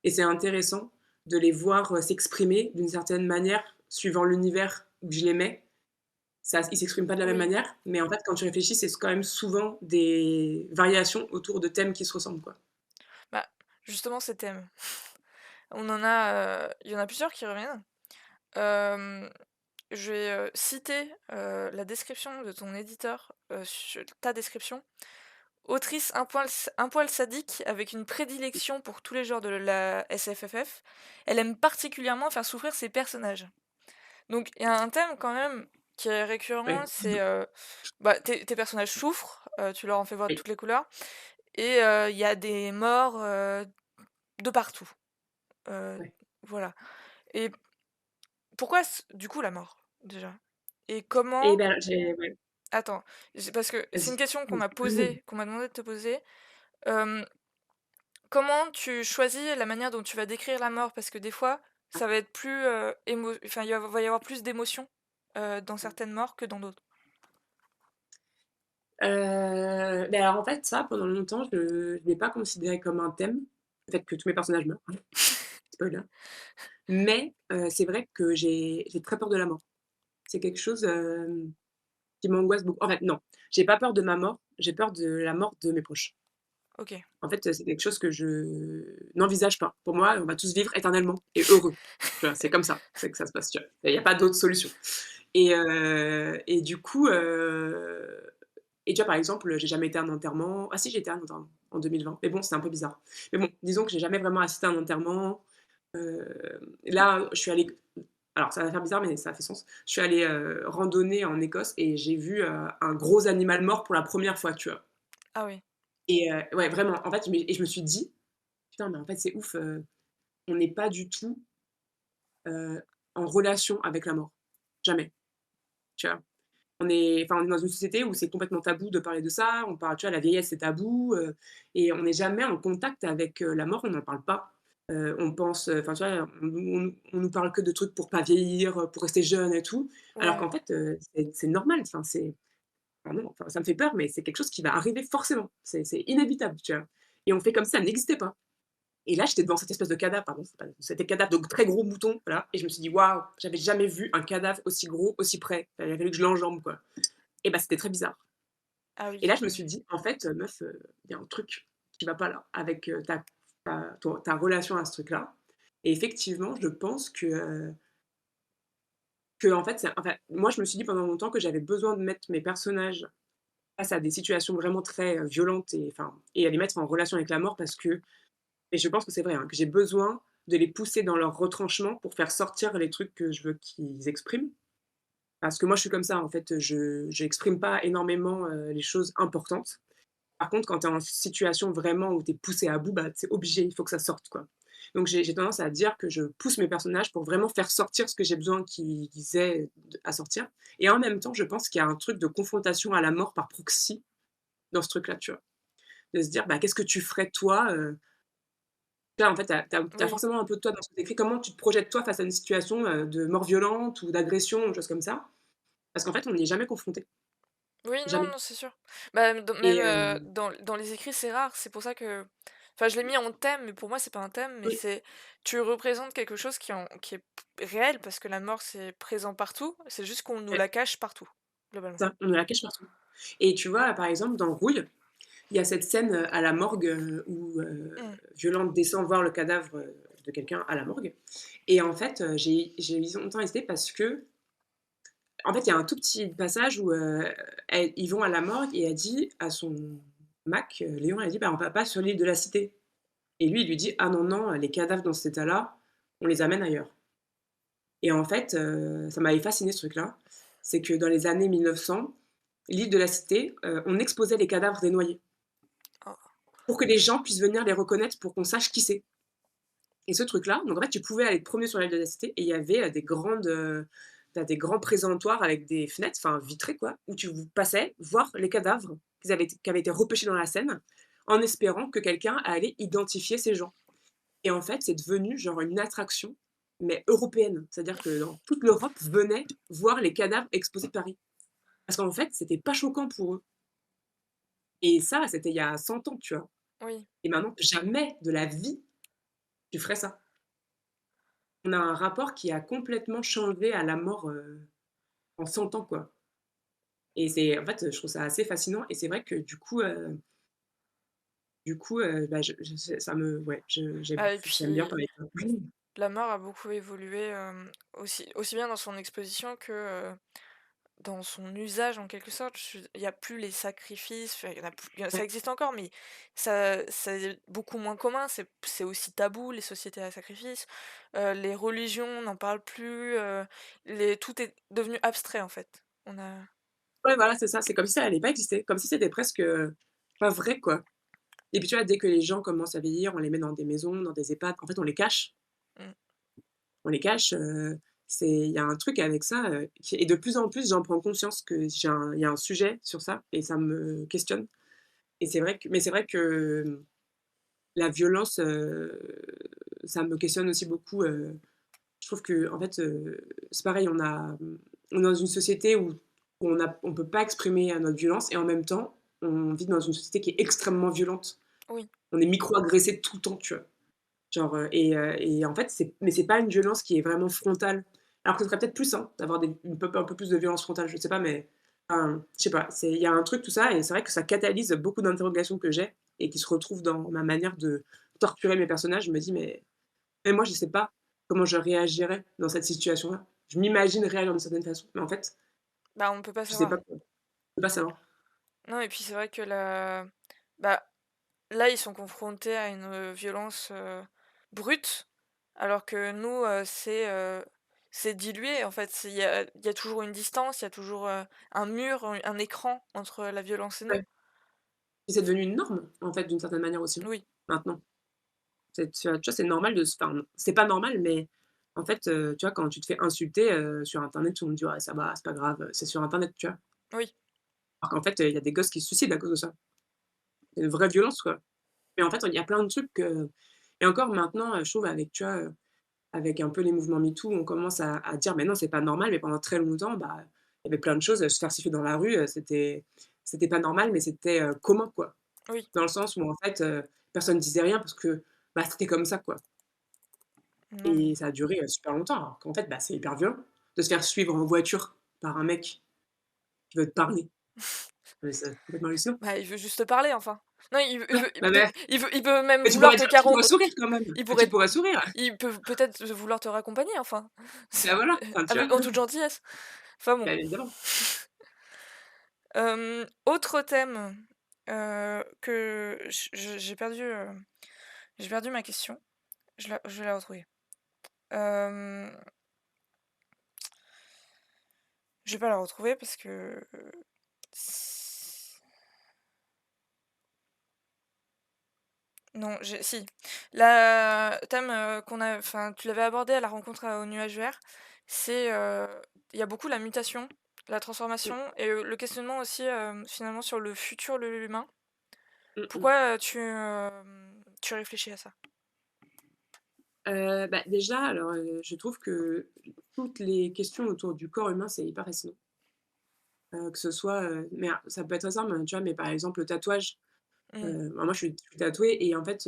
et c'est intéressant de les voir, s'exprimer d'une certaine manière suivant l'univers où je les mets. Ça ils s'expriment pas de la même Oui, manière, mais en fait, quand tu réfléchis, c'est quand même souvent des variations autour de thèmes qui se ressemblent, quoi. bah, justement ces thèmes, on en a, il y en a plusieurs qui reviennent. Hem, je vais, citer, la description de ton éditeur, su ta description. Autrice un poil sadique avec une prédilection pour tous les genres de la SFFF. Elle aime particulièrement faire souffrir ses personnages. Donc il y a un thème quand même qui est récurrent, Ouais. c'est, bah, tes personnages souffrent, tu leur en fais voir Oui. toutes les couleurs et il y a des morts, de partout. Heu, Ouais voilà et pourquoi du coup la mort, déjà? Et et comment ben, j'ai ouais, attends, parce que c'est une vas-y. question qu'on m'a Mmh. posée, qu'on m'a demandé de te poser. Hem, comment tu choisis la manière dont tu vas décrire la mort? Parce que des fois, ça va être plus, enfin, va y avoir plus d'émotions, dans certaines morts que dans d'autres. Beh, alors, en fait, ça, pendant longtemps, je l'ai pas considéré comme un thème, le fait que tous mes personnages meurent, spoiler. Mais c'est vrai que j'ai très peur de la mort. C'est quelque chose, qui m'angoisse beaucoup. En fait, non, j'ai pas peur de ma mort, j'ai peur de la mort de mes proches. OK. En fait, c'est quelque chose que je n'envisage pas. Pour moi, on va tous vivre éternellement et heureux. Tu vois? C'est comme ça, c'est que ça se passe, tu vois? Il y a pas d'autre solution et du coup, et tu vois, par exemple, j'ai jamais été à un enterrement. Ah si, j'ai été à un enterrement en 2020, mais bon, c'était un peu bizarre. Mais bon, disons que j'ai jamais vraiment assisté à un enterrement. Là, je suis allée alors ça va faire bizarre, mais ça fait sens. Je suis allée, randonner en Écosse et j'ai vu, un gros animal mort pour la première fois, tu vois? Ah oui. Et ouais, vraiment, en fait, je me suis dit: «Putain, mais en fait, c'est ouf, on n'est pas du tout, heu, en relation avec la mort. Jamais», tu vois? On est dans une société où c'est complètement tabou de parler de ça. On parle, tu vois, la vieillesse, c'est tabou, et on n'est jamais en contact avec, la mort, on n'en parle pas. On pense, enfin, tu vois, on nous parle que de trucs pour pas vieillir, pour rester jeune et tout. Alors Ouais. qu'en fait, c'est normal, enfin, c'est non, enfin, ça me fait peur, mais c'est quelque chose qui va arriver forcément. C'est inévitable, tu vois? Et on fait comme si ça n'existait pas. Et là, j'étais devant cette espèce de cadavre, pardon, c'est pas c'était cadavre de très gros moutons, voilà, et je me suis dit: «Waouh, j'avais jamais vu un cadavre aussi gros, aussi près». Il a fallu que je l'enjambe, quoi. Et bah, c'était très bizarre. Ah Et oui, là, je me oui. suis dit: «En fait, meuf, il y a un truc qui va pas là avec, ta relation à ce truc-là». Et effectivement, je pense qu'en fait, moi, je me suis dit pendant longtemps que j'avais besoin de mettre mes personnages face à des situations vraiment très, violentes et enfin et à les mettre en relation avec la mort parce que et je pense que c'est vrai, hein, que j'ai besoin de les pousser dans leur retranchement pour faire sortir les trucs que je veux qu'ils expriment. Parce que moi, je suis comme ça, en fait, je j'exprime pas énormément, les choses importantes. Par contre, quand tu es en situation vraiment où tu es poussé à bout, bah, c'est obligé, il faut que ça sorte, quoi. Donc j'ai tendance à dire que je pousse mes personnages pour vraiment faire sortir ce que j'ai besoin qu'ils aient à sortir et en même temps, je pense qu'il y a un truc de confrontation à la mort par proxy dans ce truc-là, tu vois? De se dire: «Bah, qu'est-ce que tu ferais toi, là, en fait, tu as Oui. forcément un peu de toi dans ce que tu écris. Comment tu te projettes toi face à une situation, de mort violente ou d'agression ou chose comme ça? Parce qu'en fait, on n'y est jamais confronté, Oui, non, jamais non, c'est sûr. Bah, même, et dans les écrits, c'est rare. C'est pour ça que enfin, je l'ai mis en thème, mais pour moi, c'est pas un thème, mais oui, c'est tu représentes quelque chose qui est réel parce que la mort, c'est présent partout. C'est juste qu'on nous ouais, la cache partout, globalement. ça, on nous la cache partout et tu vois, par exemple, dans Rouille, il y a cette scène, à la morgue, où, Mmh. Violante descend voir le cadavre, de quelqu'un à la morgue et en fait, j'ai longtemps hésité parce que en fait, il y a un tout petit passage où, ils vont à la morgue et elle dit à son Mac, Léon, elle dit: «Bah, on va pas sur l'île de la Cité». Et lui, il lui dit: «Ah non, non, les cadavres dans cet état-là, on les amène ailleurs». Et en fait, ça m'avait fasciné ce truc-là. C'est que dans les années 1900, l'île de la Cité, on exposait les cadavres des noyés Oh. pour que les gens puissent venir les reconnaître, pour qu'on sache qui c'est. Et ce truc-là, donc en fait, tu pouvais aller te promener sur l'île de la Cité et il y avait, des grands présentoirs avec des fenêtres, enfin vitrées quoi, où tu passais voir les cadavres qui avaient été repêchés dans la Seine, en espérant que quelqu'un allait identifier ces gens. Et en fait, c'est devenu genre une attraction, mais européenne. C'est-à-dire que dans toute l'Europe venait voir les cadavres exposés de Paris. Parce qu'en fait, c'était pas choquant pour eux. Et ça, c'était il y a 100 ans, tu vois? Oui. Et maintenant, jamais de la vie, tu ferais ça. On a un rapport qui a complètement changé à la mort, en 100 ans, quoi. Et c'est en fait, je trouve ça assez fascinant et c'est vrai que bah, je ça me ouais, Et j'aime bien puis parler de ça. la mort a beaucoup évolué, aussi bien dans son exposition que, dans son usage en quelque sorte. Il y a plus les sacrifices, enfin il y en a plus, ça Ouais, existe encore, mais ça c'est beaucoup moins commun, c'est aussi tabou les sociétés à sacrifice, les religions n'en parlent plus, les tout est devenu abstrait en fait. On a ouais, voilà, c'est ça, c'est comme si ça allait pas exister, comme si c'était presque, pas vrai, quoi. Et puis, tu vois, dès que les gens commencent à vieillir, on les met dans des maisons, dans des EHPAD, en fait, on les cache. mmh, On les cache, il y a un truc avec ça, qui et de plus en plus, j'en prends conscience que il y a un sujet sur ça et ça me questionne et c'est vrai que, la violence, ça me questionne aussi beaucoup, je trouve qu'en fait, c'est pareil, on est dans une société où on peut pas exprimer, notre violence et en même temps, on vit dans une société qui est extrêmement violente. oui. On est micro-agressé tout le temps, tu vois? Genre, et en fait, c'est pas une violence qui est vraiment frontale. Alors que ce serait peut-être plus sain d'avoir un peu plus de violence frontale, je sais pas, mais enfin, je sais pas, il y a un truc tout ça et c'est vrai que ça catalyse beaucoup d'interrogations que j'ai et qui se retrouvent dans ma manière de torturer mes personnages. Je me dis: «Mais moi, je sais pas comment je réagirais dans cette situation-là». Je m'imagine réagir d'une certaine façon, mais en fait, Bah, on peut pas je sais savoir. pas quoi. Je peux pas savoir. Non et puis c'est vrai que bah, là, ils sont confrontés à une, violence, brute, alors que nous, c'est dilué en fait. Il y a toujours une distance, il y a toujours, un mur, un écran entre la violence et nous. Ouais. Et c'est devenu une norme, en fait, d'une certaine manière aussi, hein, Oui, maintenant. Tu vois, c'est normal de se enfin, c'est pas normal, mais en fait, tu vois, quand tu te fais insulter, sur internet, tout le monde dit: «Ouais, ça va, c'est pas grave, c'est sur internet», tu vois? oui, Alors qu'en fait, il y a des gosses qui se suicident à cause de ça. C'est une vraie violence, quoi. Mais en fait, il y a plein de trucs, et encore maintenant, je trouve avec, tu vois, avec un peu les mouvements MeToo, on commence à dire: «Mais non, c'est pas normal», mais pendant très longtemps, bah, il y avait plein de choses, se faire siffler dans la rue, c'était pas normal, mais c'était, commun, quoi. oui. Dans le sens où en fait, personne disait rien parce que, bah, c'était comme ça, quoi. Non, mais Et ça a duré, super longtemps, alors qu'en fait, bah, c'est hyper violent de se faire suivre en voiture par un mec qui veut te parler. Mais c'est complètement hallucinant. bah, il veut juste te parler enfin. Non, Ouais, bah, il peut même mais tu vouloir pourrais te dire tu caro pourrais sourire quand même, il tu pourrait pourrais sourire. il peut peut-être vouloir te raccompagner enfin. Bah, voilà, enfin, tu vois? Avec en toute gentillesse. Enfin bon. Bah, évidemment. Autre thème, que j'ai perdu ma question. Je vais la retrouver. Hem, je vais pas la retrouver parce que, s non, j'ai si. La thème, qu'on a enfin, tu l'avais abordé à la rencontre, au nuage vert, c'est, il y a beaucoup la mutation, la Mmh, transformation et le questionnement aussi, finalement sur le futur de l'humain. mmh mh. Pourquoi, tu réfléchis à ça? Bah, déjà, alors, je trouve que toutes les questions autour du corps humain, c'est hyper fascinant. Que ce soit, ça peut être très simple, tu vois? Mais par exemple, le tatouage, Mmh, bah, moi, je suis tatouée et en fait,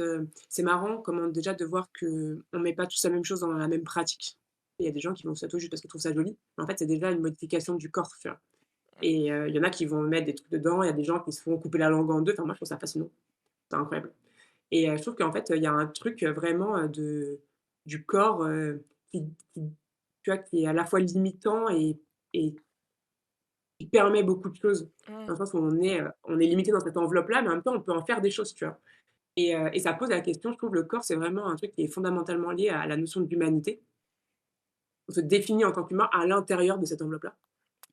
c'est marrant comment déjà de voir qu'on met pas tous la même chose dans la même pratique. Il y a des gens qui vont se tatouer juste parce qu'ils trouvent ça joli, mais en fait, c'est déjà une modification du corps, tu vois? Et il y en a qui vont mettre des trucs dedans, il y a des gens qui se font couper la langue en 2. Enfin, moi, je trouve ça fascinant, c'est incroyable et je trouve qu'en fait, il y a un truc, vraiment, du corps, qui tu vois, qui est à la fois limitant et qui permet beaucoup de choses. mmh, Dans le sens où on est limité dans cette enveloppe-là, mais en même temps, on peut en faire des choses, tu vois? Et ça pose la question, je trouve, le corps, c'est vraiment un truc qui est fondamentalement lié à la notion d'humanité. On se définit en tant qu'humain à l'intérieur de cette enveloppe-là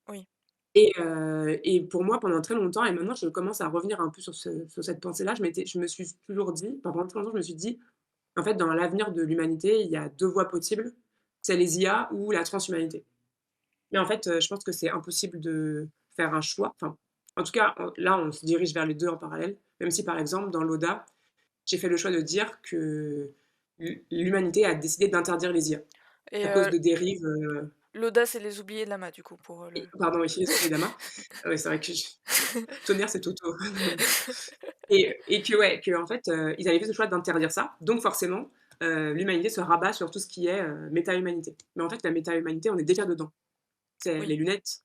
oui, et pour moi, pendant très longtemps et maintenant je commence à revenir un peu sur cette pensée-là, je me suis toujours dit, enfin, pendant très longtemps, je me suis dit: «En fait, dans l'avenir de l'humanité, il y a 2 voies possibles, c'est les IA ou la transhumanité». Mais en fait, je pense que c'est impossible de faire un choix. Enfin, En tout cas, là, on se dirige vers les 2 en parallèle, même si, par exemple, dans l'ODA, j'ai fait le choix de dire que l'humanité a décidé d'interdire les IA et à cause de dérives, l'audace et les oubliés de Lama du coup pour, et le pardon, oui, les lamas. Ouais, c'est vrai que je tonnerre, c'est Toto. Et que ouais, qu'en fait, ils avaient fait ce choix d'interdire ça, donc forcément, l'humanité se rabat sur tout ce qui est, méta-humanité. Mais en fait, la méta-humanité, on est déjà dedans. C'est Oui, les lunettes,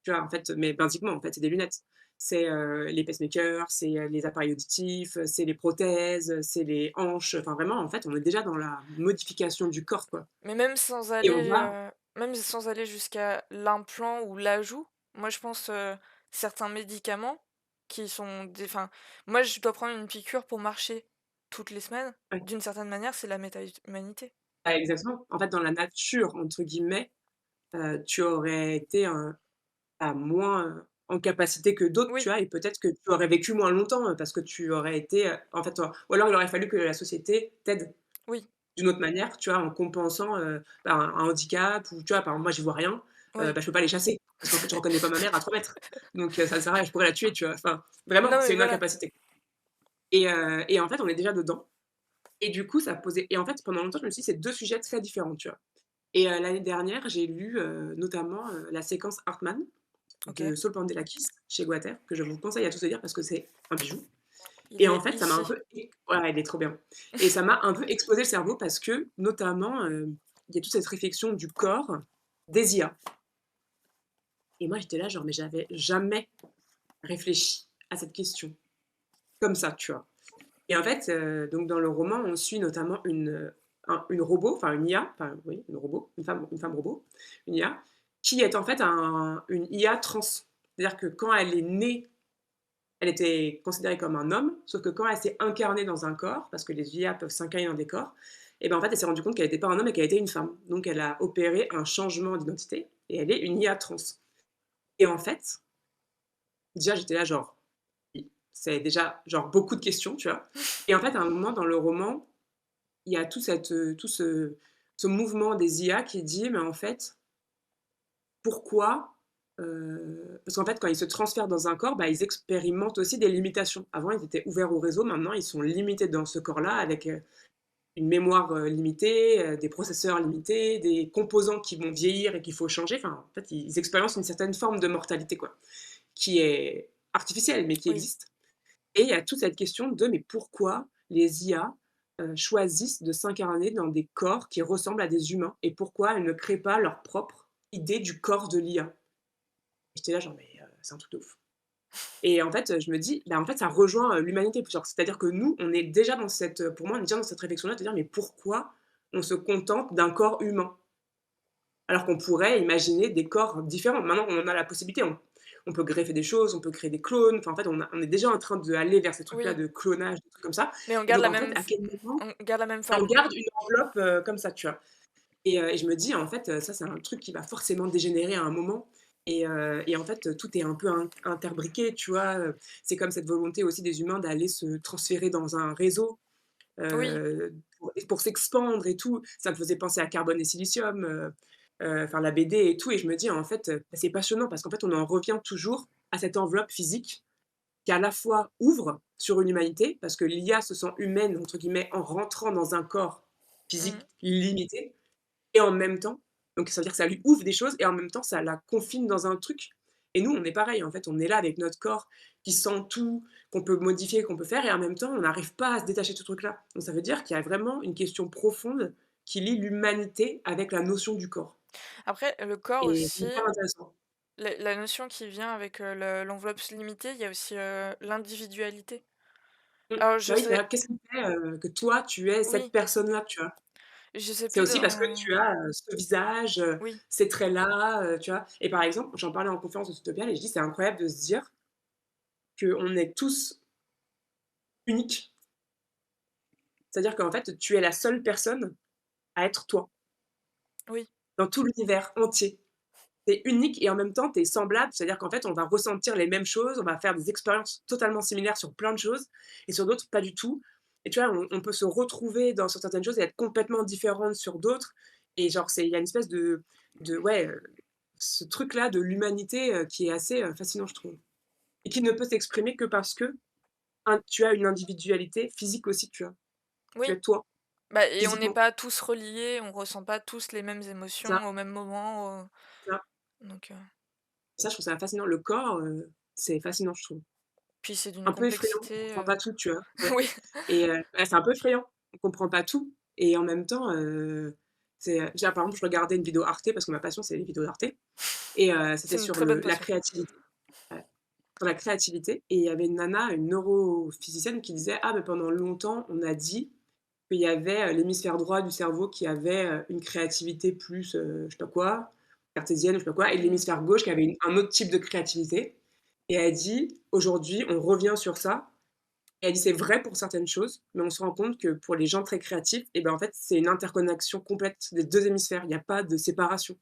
tu vois? En fait, mais basiquement, en fait, c'est des lunettes. C'est, les pacemakers, c'est, les appareils auditifs, c'est les prothèses, c'est les hanches, enfin vraiment, en fait, on est déjà dans la modification du corps, quoi. mais Et on va même sans aller jusqu'à l'implant ou l'ajout, moi je pense, certains médicaments qui sont des enfin, moi je dois prendre une piqûre pour marcher toutes les semaines, ouais, d'une certaine manière, c'est la méta-humanité. bah, exactement. En fait, dans la «nature» entre guillemets, tu aurais été moins, en capacité que d'autres, tu Oui, vois? Et peut-être que tu aurais vécu moins longtemps, parce que tu aurais été, en fait, ou alors il aurait fallu que la société t'aide oui, d'une autre manière, tu vois? En compensant, bah, un handicap ou tu vois? Par exemple, moi, j'y vois rien, oui. bah, je peux pas les chasser parce qu'en fait, je reconnais pas ma mère à 3 mètres. Donc ça sert à rien, je pourrais la tuer, tu vois? Enfin, vraiment, Non c'est mais une voilà. incapacité. Et en fait, on est déjà dedans et du coup, ça posait et en fait, pendant longtemps, je me suis dit: «C'est 2 sujets très différents», tu vois? Et l'année dernière, j'ai lu, notamment, la séquence Hartmann OK. de Saul Pandelakis chez Guattari, que je vous conseille à tous de lire parce que c'est un bijou. Il Et en est fait, ça m'a un ici. peu ouais, il est trop bien. Et ça m'a un peu explosé le cerveau parce que, notamment, il y a toute cette réflexion du corps des IA. Et moi, j'étais là, genre, mais j'avais jamais réfléchi à cette question comme ça, tu vois? Et en fait, donc dans le roman, on suit notamment une robot, enfin une IA, enfin oui, une robot, une femme robot, une IA, qui est en fait une IA trans. C'est-à-dire que quand elle est née, elle était considérée comme un homme, sauf que quand elle s'est incarnée dans un corps, parce que les IA peuvent s'incarner dans des corps, et ben, en fait, elle s'est rendue compte qu'elle était pas un homme et qu'elle était une femme. Donc elle a opéré un changement d'identité et elle est une IA trans. Et en fait, déjà, j'étais là genre, c'est déjà genre beaucoup de questions, tu vois? Et en fait, à un moment dans le roman, il y a tout ce mouvement des IA qui dit: «Mais en fait, pourquoi?» Parce qu'en fait, quand ils se transfèrent dans un corps, bah, ils expérimentent aussi des limitations. Avant, ils étaient ouverts au réseau, maintenant, ils sont limités dans ce corps-là avec, une mémoire, limitée, des processeurs limités, des composants qui vont vieillir et qu'il faut changer. Enfin, en fait, ils expérimentent une certaine forme de mortalité, quoi, qui est artificielle, mais qui Oui. existe. Et il y a toute cette question de: mais pourquoi les IA, choisissent de s'incarner dans des corps qui ressemblent à des humains? Et pourquoi elles ne créent pas leur propre idée du corps de l'IA? J'étais là genre: «Mais, c'est un truc de ouf». Et en fait, je me dis: «Bah, en fait, ça rejoint, l'humanité». Genre, c'est-à-dire que nous, on est déjà dans cette, pour moi, on est déjà dans cette réflexion-là de dire: «Mais pourquoi on se contente d'un corps humain?» Alors qu'on pourrait imaginer des corps différents. Maintenant, on a la possibilité, on peut greffer des choses, on peut créer des clones. Enfin, en fait, on est déjà en train d'aller vers ces trucs-là Oui, de clonage, des trucs comme ça. mais Et donc en fait, à quel moment on garde la même on forme. garde une enveloppe, comme ça, tu vois? Et je me dis: «En fait, ça, c'est un truc qui va forcément dégénérer à un moment». Et en fait, tout est un peu interbriqué, tu vois? C'est comme cette volonté aussi des humains d'aller se transférer dans un réseau, Oui, pour s'expandre et tout. Ça me faisait penser à Carbone et Silicium, enfin la BD et tout. Et je me dis: «En fait, bah, c'est passionnant parce qu'en fait, on en revient toujours à cette enveloppe physique qui à la fois ouvre sur une humanité, parce que l'IA se sent "humaine" entre guillemets en rentrant dans un corps mmh, physique limité, et en même temps, donc ça veut dire que ça lui ouvre des choses et en même temps ça la confine dans un truc. Et nous, on est pareil, en fait, on est là avec notre corps qui sent tout, qu'on peut modifier, qu'on peut faire, et en même temps, on n'arrive pas à se détacher de ce truc-là. Donc ça veut dire qu'il y a vraiment une question profonde qui lie l'humanité avec la notion du corps, après le corps et c'est aussi, hyper intéressant. la notion qui vient avec, l'enveloppe limitée, il y a aussi, l'individualité. Mmh. Alors Bah je oui, sais bah, qu'est-ce qui fait, que toi, tu es cette oui, personne-là, tu vois? je sais C'est plus aussi parce que dans tu as, ce visage, oui, ces traits-là, tu vois? Et par exemple, j'en parlais en conférence de Zootopia et je dis: «C'est incroyable de se dire qu'on est tous uniques». C'est-à-dire qu'en fait, tu es la seule personne à être toi, oui, dans tout l'univers entier. Tu es unique et en même temps, tu es semblable, c'est-à-dire qu'en fait, on va ressentir les mêmes choses, on va faire des expériences totalement similaires sur plein de choses et sur d'autres, pas du tout. Et tu vois, on peut se retrouver sur certaines choses et être complètement différente sur d'autres. Et genre, il y a une espèce de ouais, ce truc-là de l'humanité, qui est assez, fascinant, je trouve. et qui ne peut s'exprimer que parce que tu as une individualité physique aussi, tu vois? Tu Oui, es toi, bah et on n'est physiquement. pas tous reliés, on ressent pas tous les mêmes Ça, émotions au même moment, ça, donc ça, je trouve ça fascinant. Le corps, c'est fascinant, je trouve. puis c'est d'une Un peu effrayant, on complexité, comprend pas tout, tu vois? Ouais, oui. et ouais, c'est un peu effrayant. On comprend pas tout et en même temps, genre, par exemple, je regardais une vidéo Arte parce que ma passion, c'est les vidéos d'Arte et c'était C'est une sur très bonne la passion. créativité. Ouais, sur la créativité et il y avait une nana, une neurophysicienne qui disait: «Ah, mais pendant longtemps, on a dit qu'il y avait, l'hémisphère droit du cerveau qui avait, une créativité plus, je sais pas quoi, cartésienne ou je sais pas quoi et Mmh. l'hémisphère gauche qui avait un autre type de créativité» et elle dit: «Aujourd'hui, on revient sur ça» et elle dit: «C'est vrai pour certaines choses, mais on se rend compte que pour les gens très créatifs et ben, en fait, c'est une interconnexion complète des 2 hémisphères. Il y a pas de séparation».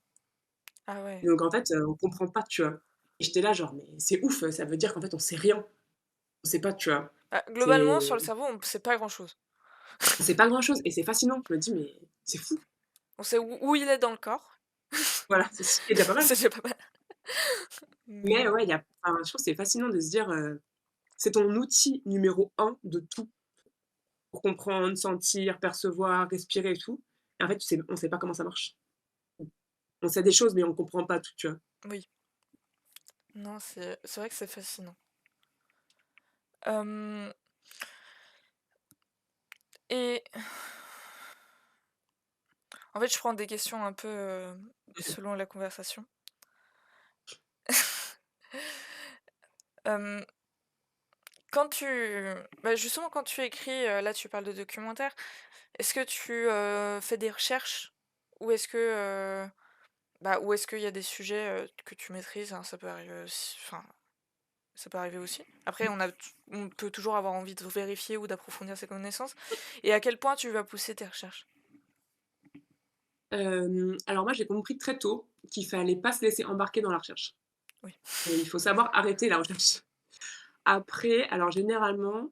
Ah ouais. Donc en fait, on comprend pas, tu vois? Et j'étais là genre: «Mais c'est ouf, ça veut dire qu'en fait, on sait rien. On sait pas», tu vois? Bah, globalement sur C'est le cerveau, on sait pas grand-chose. on sait pas grand-chose et c'est fascinant. Je me dis: «Mais c'est fou». On sait où il est dans le corps, Voilà, c'est ce qui est déjà pas mal. c'est déjà pas mal, Mais mais ouais, il y a enfin, je trouve que c'est fascinant de se dire, c'est ton outil numéro un de tout pour comprendre, sentir, percevoir, respirer et tout et en fait, on sait pas comment ça marche. On sait des choses, mais on comprend pas tout, tu vois? oui. Non, c'est vrai que c'est fascinant. Hem et en fait, je prends des questions un peu, selon la conversation. Hem, quand tu bah, justement, quand tu écris, là, tu parles de documentaires, est-ce que tu, fais des recherches? Ou est-ce que, bah, ou est-ce qu'il y a des sujets, que tu maîtrises, hein, ça peut arriver aussi enfin, ça peut arriver aussi. Après, on peut toujours avoir envie de vérifier ou d'approfondir ses connaissances et à quel point tu vas pousser tes recherches? Alors moi, j'ai compris très tôt qu'il fallait pas se laisser embarquer dans la recherche. Oui. Il faut savoir arrêter la recherche. Après, alors généralement,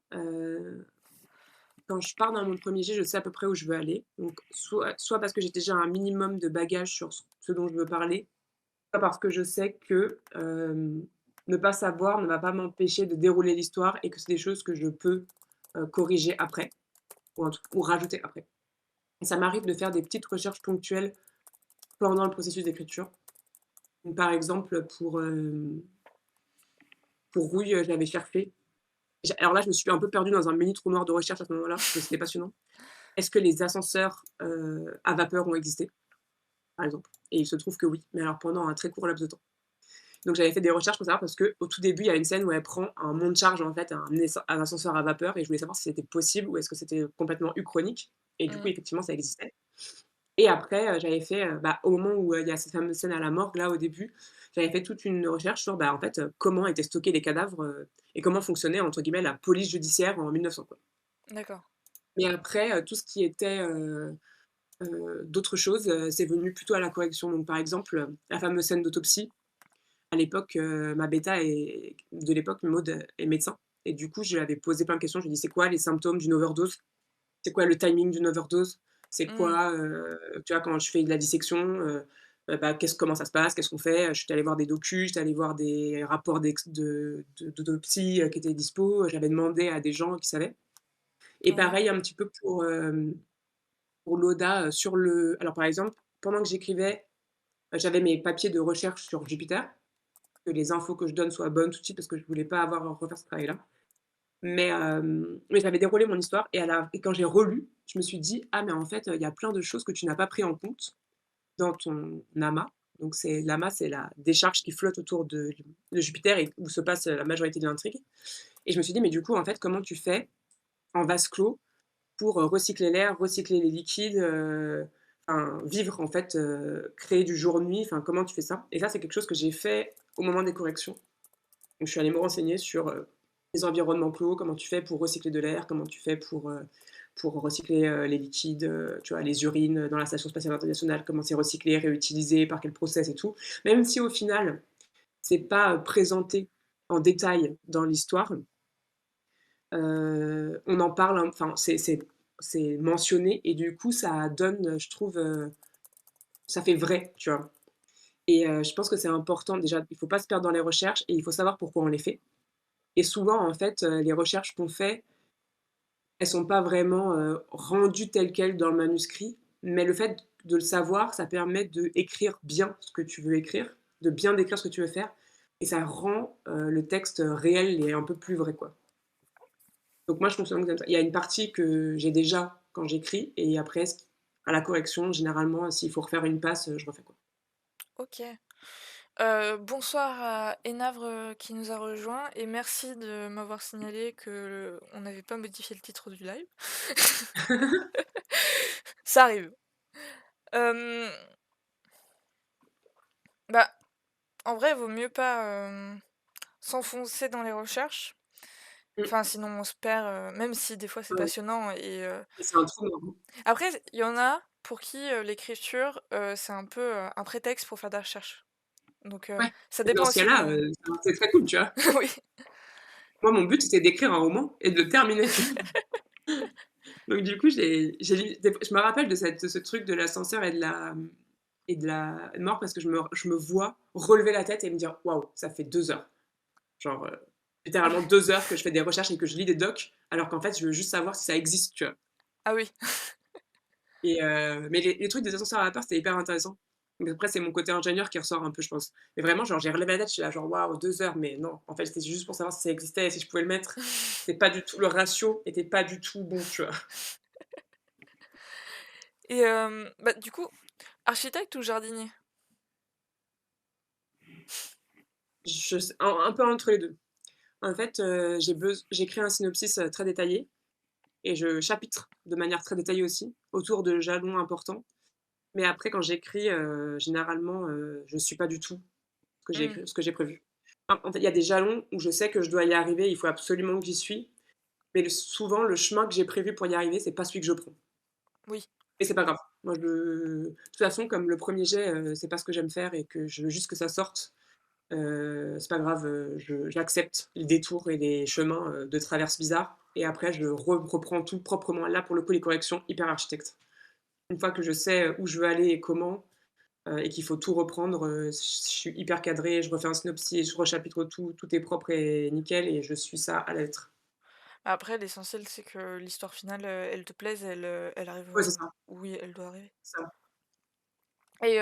quand je pars dans mon premier jet, je sais à peu près où je veux aller. Donc soit parce que j'ai déjà un minimum de bagages sur ce dont je veux parler, soit parce que je sais que, ne pas savoir ne va pas m'empêcher de dérouler l'histoire et que c'est des choses que je peux, corriger après ou rajouter après. Et ça m'arrive de faire des petites recherches ponctuelles pendant le processus d'écriture. Donc par exemple, pour Rouille, je l'avais cherché. Alors là, je me suis un peu perdue dans un mini trou noir de recherche à ce moment-là, mais c'était passionnant. Est-ce que les ascenseurs, à vapeur ont existé? Par exemple et il se trouve que oui, mais alors pendant un très court laps de temps. Donc j'avais fait des recherches pour savoir parce qu'au tout début, il y a une scène où elle prend un monte-charge, en fait, un ascenseur à vapeur et je voulais savoir si c'était possible ou est-ce que c'était complètement uchronique et du coup, Mmh. effectivement, ça existait et après, j'avais fait, bah, au moment où, il y a cette fameuse scène à la morgue, là, au début, j'avais fait toute une recherche sur, bah, en fait, comment étaient stockés les cadavres, et comment fonctionnait, entre guillemets, «la police judiciaire» en 1900, quoi. D'accord. Mais après, tout ce qui était, d'autres choses, c'est venu plutôt à la correction. Donc par exemple, la fameuse scène d'autopsie, à l'époque, ma bêta de l'époque, Maud, est médecin et du coup, je lui avais posé plein de questions. Je lui ai dit: «C'est quoi les symptômes d'une overdose? C'est quoi le timing d'une overdose? C'est Mmh. quoi, tu vois, quand je fais de la dissection, bah, comment ça se passe? Qu'est-ce qu'on fait?» Je suis allée voir des docus, j'étais allée voir des rapports d'autopsie, qui étaient dispo. J'avais demandé à des gens qui savaient et Ouais. pareil un petit peu pour l'ODA, sur le alors par exemple, pendant que j'écrivais, j'avais mes papiers de recherche sur Jupiter, que les infos que je donne soient bonnes tout de suite parce que je voulais pas avoir à refaire ce travail-là. Mais j'avais déroulé mon histoire et quand j'ai relu, je me suis dit: «Ah mais en fait, il y a plein de choses que tu n'as pas pris en compte dans ton amas». Donc l'amas, c'est la décharge qui flotte autour de Jupiter et où se passe, la majorité de l'intrigue et je me suis dit: «Mais du coup, en fait, comment tu fais en vase clos pour, recycler l'air, recycler les liquides, enfin vivre en fait, créer du jour-nuit, enfin comment tu fais ça?» Et ça, c'est quelque chose que j'ai fait au moment des corrections. Donc je suis allée me renseigner sur, les environnements clos, comment tu fais pour recycler de l'air, comment tu fais pour recycler, les liquides, tu vois, les urines, dans la station spatiale internationale, comment c'est recyclé, réutilisé, par quel process et tout. Même si au final, c'est pas, présenté en détail dans l'histoire, on en parle, enfin c'est mentionné et du coup ça donne, je trouve, ça fait vrai, tu vois? Et je pense que c'est important déjà, il faut pas se perdre dans les recherches et il faut savoir pourquoi on les fait. et souvent, en fait, les recherches qu'on fait, elles sont pas vraiment, rendues telles quelles dans le manuscrit, mais le fait de le savoir, ça permet d'écrire bien ce que tu veux écrire, de bien décrire ce que tu veux faire et ça rend, le texte, réel et un peu plus vrai, quoi. Donc moi, je fonctionne comme ça. Il y a une partie que j'ai déjà quand j'écris et après ce à la correction, généralement, s'il faut refaire une passe, je refais, quoi. OK. Bonsoir à Enavre, qui nous a rejoint et merci de m'avoir signalé que on n'avait pas modifié le titre du live. Ça arrive. Hem, Bah, en vrai, vaut mieux pas, s'enfoncer dans les recherches. Mmh, Enfin, sinon on se perd, même si des fois c'est ouais passionnant et et c'est un trou noir. après il y en a pour qui, l'écriture, c'est un peu, un prétexte pour faire des recherches. Donc Ouais ça et dans dépend ce aussi cas-là, de c'est très cool, tu vois? oui. Moi, mon but, c'était d'écrire un roman et de le terminer, tu vois? Donc du coup, j'ai limite je me rappelle de ce truc de l'ascenseur et de la mort parce que je me vois relever la tête et me dire: «Waouh, ça fait 2 heures». Genre, littéralement 2 heures que je fais des recherches et que je lis des docs, alors qu'en fait, je veux juste savoir si ça existe, tu vois? Ah oui. Et mais les trucs des ascenseurs à vapeur, c'était hyper intéressant. Donc après, c'est mon côté ingénieur qui ressort un peu, je pense. Mais vraiment, genre, j'ai relevé la tête, je suis là genre: «Waouh, 2 heures», mais non, en fait, c'était juste pour savoir si ça existait et si je pouvais le mettre. C'était pas du tout le ratio était pas du tout bon, tu vois? Et bah, du coup, architecte ou jardinier? Je sais un peu entre les 2. En fait, j'écris un synopsis, très détaillé et je chapitre de manière très détaillée aussi, autour de jalons importants. Mais après quand j'écris, généralement, je suis pas du tout Mmh. ce que j'ai prévu. En fait, il y a des jalons où je sais que je dois y arriver, il faut absolument que j'y suis, mais souvent le chemin que j'ai prévu pour y arriver, c'est pas celui que je prends Oui. et c'est pas grave. Moi je de toute façon comme le premier jet, c'est pas ce que j'aime faire et que je veux juste que ça sorte, c'est pas grave, j'accepte les détours et les chemins, de traverses bizarres et après je reprends tout proprement. Là, pour le coup, les corrections, hyper architecte. Une fois que je sais, où je veux aller et comment, et qu'il faut tout reprendre, je suis hyper cadrée, je refais un synopsis, je rechapitre tout, tout est propre et nickel et je suis ça à la lettre. Après l'essentiel c'est que l'histoire finale, elle te plaise, elle arrive, Ouais, c'est ça, où elle doit arriver. c'est ça. Et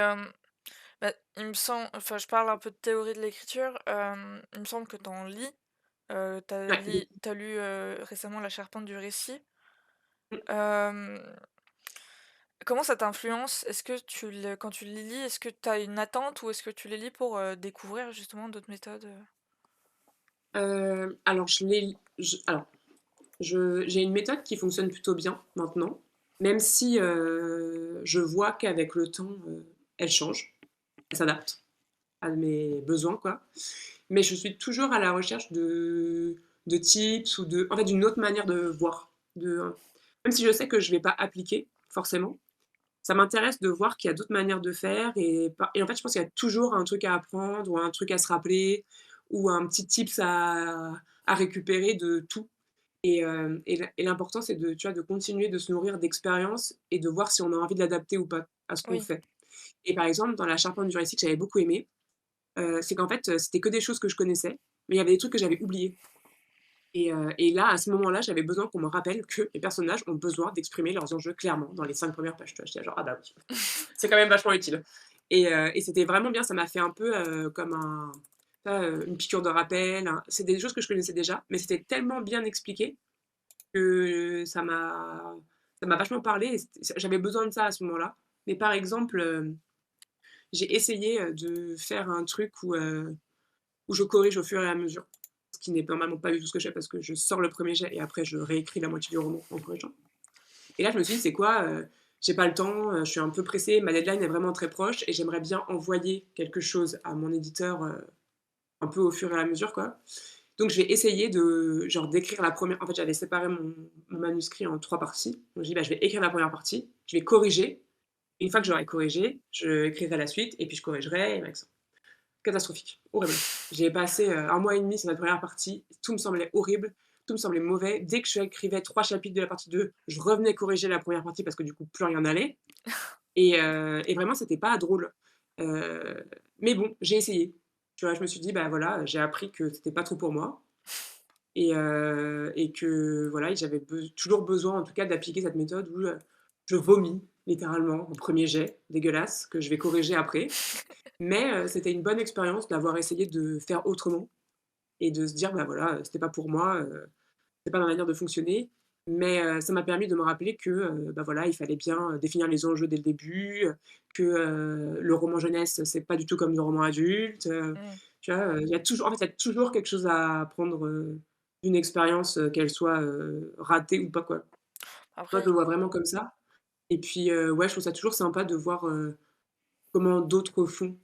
bah, il me semble enfin je parle un peu de théorie de l'écriture, il me semble que tu en lis, Ouais, tu lu, récemment La Charpente du récit. mmh. Hem, Comment ça t'influence? Est-ce que quand tu les lis, est-ce que tu as une attente ou est-ce que tu les lis pour, découvrir justement d'autres méthodes? Alors je l'ai alors j'ai une méthode qui fonctionne plutôt bien maintenant, même si, je vois qu'avec le temps, elle change, elle s'adapte à mes besoins, quoi. Mais je suis toujours à la recherche de tips ou en fait, d'une autre manière de voir, même si je sais que je vais pas appliquer forcément, ça m'intéresse de voir qu'il y a d'autres manières de faire et en fait, je pense qu'il y a toujours un truc à apprendre ou un truc à se rappeler ou un petit tips à récupérer de tout et l'important, c'est tu vois, de continuer de se nourrir d'expériences et de voir si on a envie de l'adapter ou pas à ce qu'on Oui, fait. Et par exemple, dans La Charpente du récit que j'avais beaucoup aimé, c'est qu'en fait, c'était que des choses que je connaissais, mais il y avait des trucs que j'avais oubliés et là, à ce moment-là, j'avais besoin qu'on me rappelle que les personnages ont besoin d'exprimer leurs enjeux clairement dans les 5 premières pages, tu vois? J'étais là genre: «Ah bah oui, c'est quand même vachement utile» et c'était vraiment bien, ça m'a fait un peu, comme tu vois, une piqûre de rappel, c'est des choses que je connaissais déjà, mais c'était tellement bien expliqué que ça m'a vachement parlé et j'avais besoin de ça à ce moment-là. Mais par exemple, j'ai essayé, de faire un truc où je corrige au fur et à mesure. Ce qui n'est normalement pas du tout ce que je fais parce que je sors le premier jet et après je réécris la moitié du roman en corrigeant. Et là, je me suis dit: «C'est quoi, j'ai pas le temps, je suis un peu pressée, ma deadline est vraiment très proche et j'aimerais bien envoyer quelque chose à mon éditeur, un peu au fur et à mesure, quoi». Donc je vais essayer d'écrire la première. En fait, j'avais séparé mon manuscrit en 3 parties. Donc je dis: «Bah, je vais écrire la première partie, je vais corriger. Une fois que j'aurai corrigé, je écrirai la suite et puis je corrigerai et machin». Catastrophique, horrible. J'ai passé, 1 mois et demi sur la première partie, tout me semblait horrible, tout me semblait mauvais. Dès que j'écrivais 3 chapitres de la partie 2, je revenais corriger la première partie parce que du coup plus rien n'allait et vraiment c'était pas drôle. Mais bon, j'ai essayé. Tu vois? Je me suis dit: «Bah, voilà, j'ai appris que c'était pas trop pour moi». et que voilà, j'avais toujours besoin en tout cas d'appliquer cette méthode où, je vomis littéralement en premier jet, dégueulasse, que je vais corriger après. Mais c'était une bonne expérience d'avoir essayé de faire autrement et de se dire: «Bah, voilà, c'était pas pour moi, c'est pas ma manière de fonctionner». Mais ça m'a permis de me rappeler que, bah, voilà, il fallait bien, définir les enjeux dès le début, que, le roman jeunesse, c'est pas du tout comme le roman adulte, Mmh. tu vois? Il y a toujours en fait, il y a toujours quelque chose à apprendre, d'une expérience, qu'elle soit, ratée ou pas, quoi. Moi, je Après le vois vraiment comme ça et puis, ouais, je trouve ça toujours sympa de voir, comment d'autres font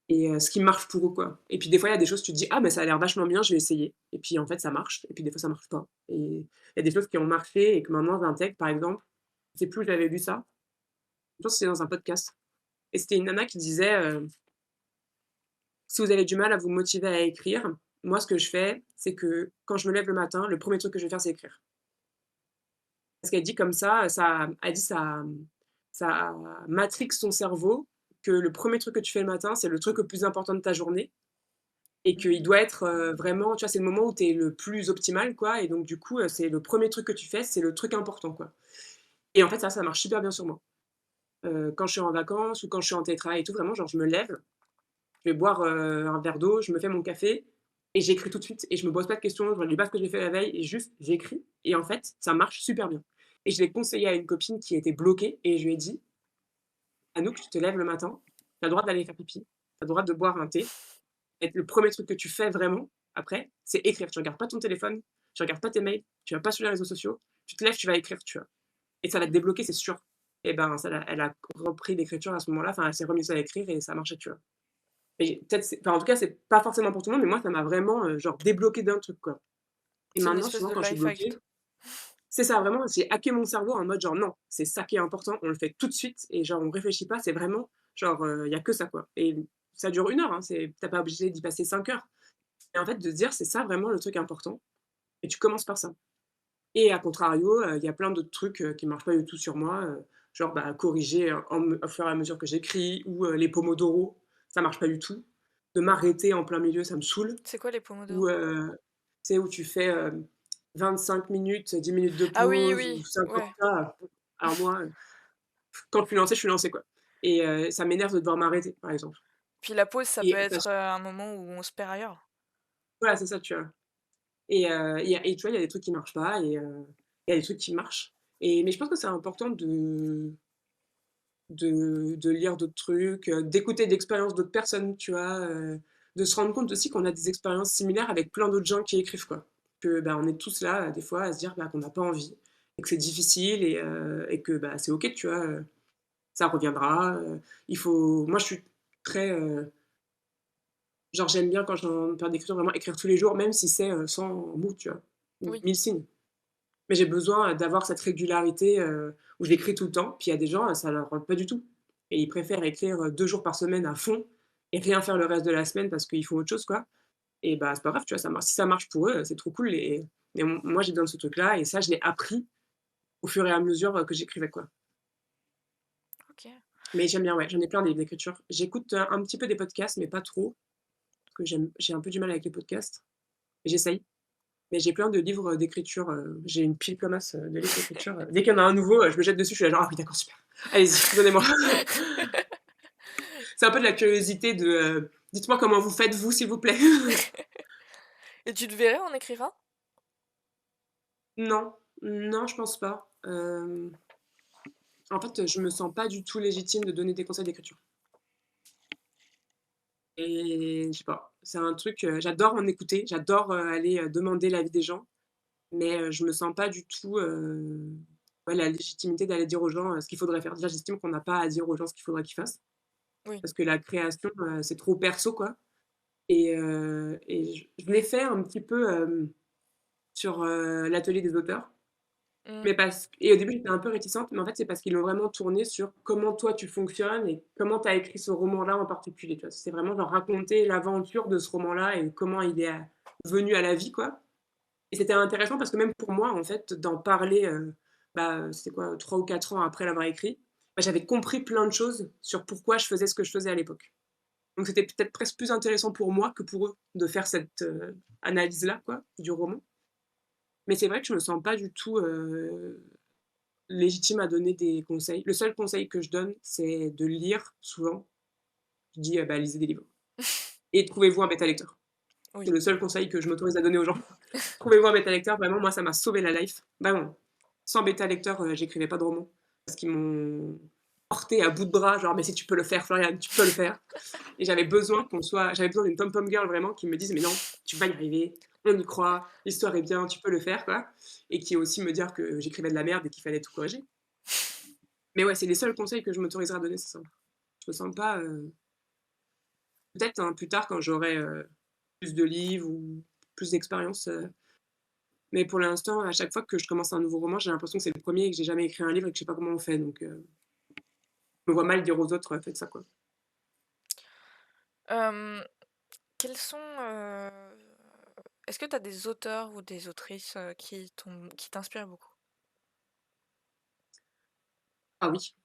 et ce qui marche pour eux, quoi. Et puis des fois, il y a des choses, tu te dis: «Ah, mais ça a l'air vachement bien, je vais essayer» et puis en fait, ça marche et puis des fois, ça marche pas et il y a des choses qui ont marché et que maintenant j'intègre, par exemple, je sais plus où j'avais lu ça, je pense que c'était dans un podcast et c'était une nana qui disait, «Si vous avez du mal à vous motiver à écrire, moi, ce que je fais, c'est que quand je me lève le matin, le premier truc que je vais faire, c'est écrire». Parce qu'elle dit comme ça elle dit ça matrix ton cerveau que le premier truc que tu fais le matin, c'est le truc le plus important de ta journée et qu'il mmh, doit être, vraiment tu vois, c'est le moment où tu es le plus optimal, quoi et donc du coup, c'est le premier truc que tu fais, c'est le truc important, quoi et en fait, ça marche super bien sur moi. Quand je suis en vacances ou quand je suis en télétravail et tout, vraiment, genre, je me lève, je vais boire, un verre d'eau, je me fais mon café et j'écris tout de suite et je me pose pas de questions, je relis pas ce que j'ai fait la veille et juste j'écris et en fait, ça marche super bien et je l'ai conseillé à une copine qui était bloquée et je lui ai dit: «Anouk, tu te lèves le matin, tu as le droit d'aller faire pipi, tu as le droit de boire un thé et le premier truc que tu fais vraiment après, c'est écrire. Tu regardes pas ton téléphone, tu regardes pas tes mails, tu vas pas sur les réseaux sociaux, tu te lèves, tu vas écrire, tu vois? Et ça va te mmh. débloquer, c'est sûr». Et ben, ça l'a elle a repris l'écriture à ce moment-là, enfin, elle s'est remise à écrire et ça marchait, tu vois? Et peut-être c'est enfin, en tout cas, c'est pas forcément pour tout le monde, mais moi, ça m'a vraiment, genre débloqué d'un truc, quoi. Et C'est une maintenant, espèce souvent, de quand je suis life hack. bloquée c'est ça, vraiment, j'ai hacké mon cerveau en mode genre: «Non, c'est ça qui est important, on le fait tout de suite» et genre on réfléchit pas, c'est vraiment genre, il y a que ça, quoi. Et ça dure 1 heure, hein, c'est tu pas obligé d'y passer 5 heures. Et en fait, de se dire: «C'est ça vraiment le truc important» et tu commences par ça. Et à contrario, il y a plein d'autres trucs, qui marchent pas du tout sur moi, genre, bah, corriger, au fur et à mesure que j'écris ou, les pomodoro, ça marche pas du tout. De m'arrêter en plein milieu, ça me saoule. C'est quoi les Ou, pomodoro? tu sais, où tu fais, 25 minutes, 10 minutes de Ah oui, pause ou oui, 50 ouais. ça, alors moi, quand je suis lancée, je suis lancée, quoi. Et ça m'énerve de devoir m'arrêter, par exemple. Puis la pause, ça peut Et parce être, un moment où on se perd ailleurs. voilà, c'est ça, tu vois? Et tu vois, il y a des trucs qui marchent pas et il y a des trucs qui marchent. Mais je pense que c'est important de lire d'autres trucs, d'écouter d'expériences d'autres personnes, tu vois? De se rendre compte aussi qu'on a des expériences similaires avec plein d'autres gens qui écrivent, quoi. Que, bah, on est tous là, des fois, à se dire, bah, qu'on n'a pas envie et que c'est difficile et que, bah, c'est OK, tu vois? Ça reviendra, il faut moi, je suis très, genre, j'aime bien quand je suis en période d'écriture, vraiment écrire tous les jours, même si c'est, 100 mots, tu vois? Ou Oui. 1000 signes. Mais j'ai besoin, d'avoir cette régularité, où j'écris tout le temps. Puis il y a des gens, ça leur rentre pas du tout et ils préfèrent écrire, 2 jours par semaine à fond et rien faire le reste de la semaine parce qu'ils font autre chose, quoi. Et bah, c'est pas grave, tu vois? Ça marche si ça marche pour eux, c'est trop cool et moi, j'ai besoin de ce truc-là et ça, je l'ai appris au fur et à mesure, que j'écrivais, quoi. OK. Mais j'aime bien, ouais, j'en ai plein des livres d'écriture. J'écoute, un petit peu des podcasts, mais pas trop, parce que j'ai un peu du mal avec les podcasts. J'essaye. Mais j'ai plein de livres, d'écriture, j'ai une pile comme as, de livres d'écriture, dès qu'il y en a un nouveau, je me jette dessus, je suis là genre: «Ah oui d'accord, super. Allez-y, donnez-moi». C'est un peu de la curiosité de, «Dites-moi comment vous faites vous, s'il vous plaît». Et tu te verrais en écrire un? Non, non, je pense pas. En fait, je me sens pas du tout légitime de donner des conseils d'écriture et je sais pas, c'est un truc, j'adore en écouter, j'adore, aller, demander l'avis des gens, mais je me sens pas du tout, ouais, la légitimité d'aller dire aux gens, ce qu'il faudrait faire. Déjà, j'estime qu'on n'a pas à dire aux gens ce qu'il faudrait qu'ils fassent. Oui. Parce que la création, c'est trop perso, quoi et je l'ai fait un petit peu, sur, l'atelier des auteurs, Mmh. mais parce et au début, j'étais un peu réticente, mais en fait, c'est parce qu'ils l'ont vraiment tourné sur comment toi tu fonctionnes et comment tu as écrit ce roman-là en particulier, tu vois? C'est vraiment genre raconter l'aventure de ce roman-là et comment il est venu à la vie, quoi et c'était intéressant parce que même pour moi, en fait, d'en parler, bah, c'était quoi? 3 ou 4 ans après l'avoir écrit, bah, j'avais compris plein de choses sur pourquoi je faisais ce que je faisais à l'époque. Donc c'était peut-être presque plus intéressant pour moi que pour eux de faire cette, analyse-là quoi, du roman Mais c'est vrai que je me sens pas du tout, légitime à donner des conseils. Le seul conseil que je donne, c'est de lire souvent. Je dis: «Bah, lisez des livres et trouvez-vous un bêta lecteur». Oui. C'est le seul conseil que je m'autorise à donner aux gens. Trouvez-vous un bêta lecteur, vraiment moi ça m'a sauvé la life, vraiment. Sans bêta lecteur, j'écrivais pas de romans parce qu'ils m'ont portée à bout de bras, genre: «Mais si tu peux le faire Florian, tu peux le faire» et j'avais besoin d'une pom-pom girl vraiment qui me dise: «Mais non, tu vas y arriver, on y croit, l'histoire est bien, tu peux le faire» quoi et qui aussi me dire que j'écrivais de la merde et qu'il fallait tout corriger. Mais ouais, c'est les seuls conseils que je m'autoriserai à donner, c'est ça. Je me sens pas, peut-être, hein, plus tard quand j'aurai, plus de livres ou plus d'expérience, mais pour l'instant, à chaque fois que je commence un nouveau roman, j'ai l'impression que c'est le premier et que j'ai jamais écrit un livre et que je sais pas comment on fait donc je me vois mal dire aux autres: «Faites ça», quoi. Hem, quels sont, est-ce que tu as des auteurs ou des autrices, qui t'inspirent beaucoup? Ah oui,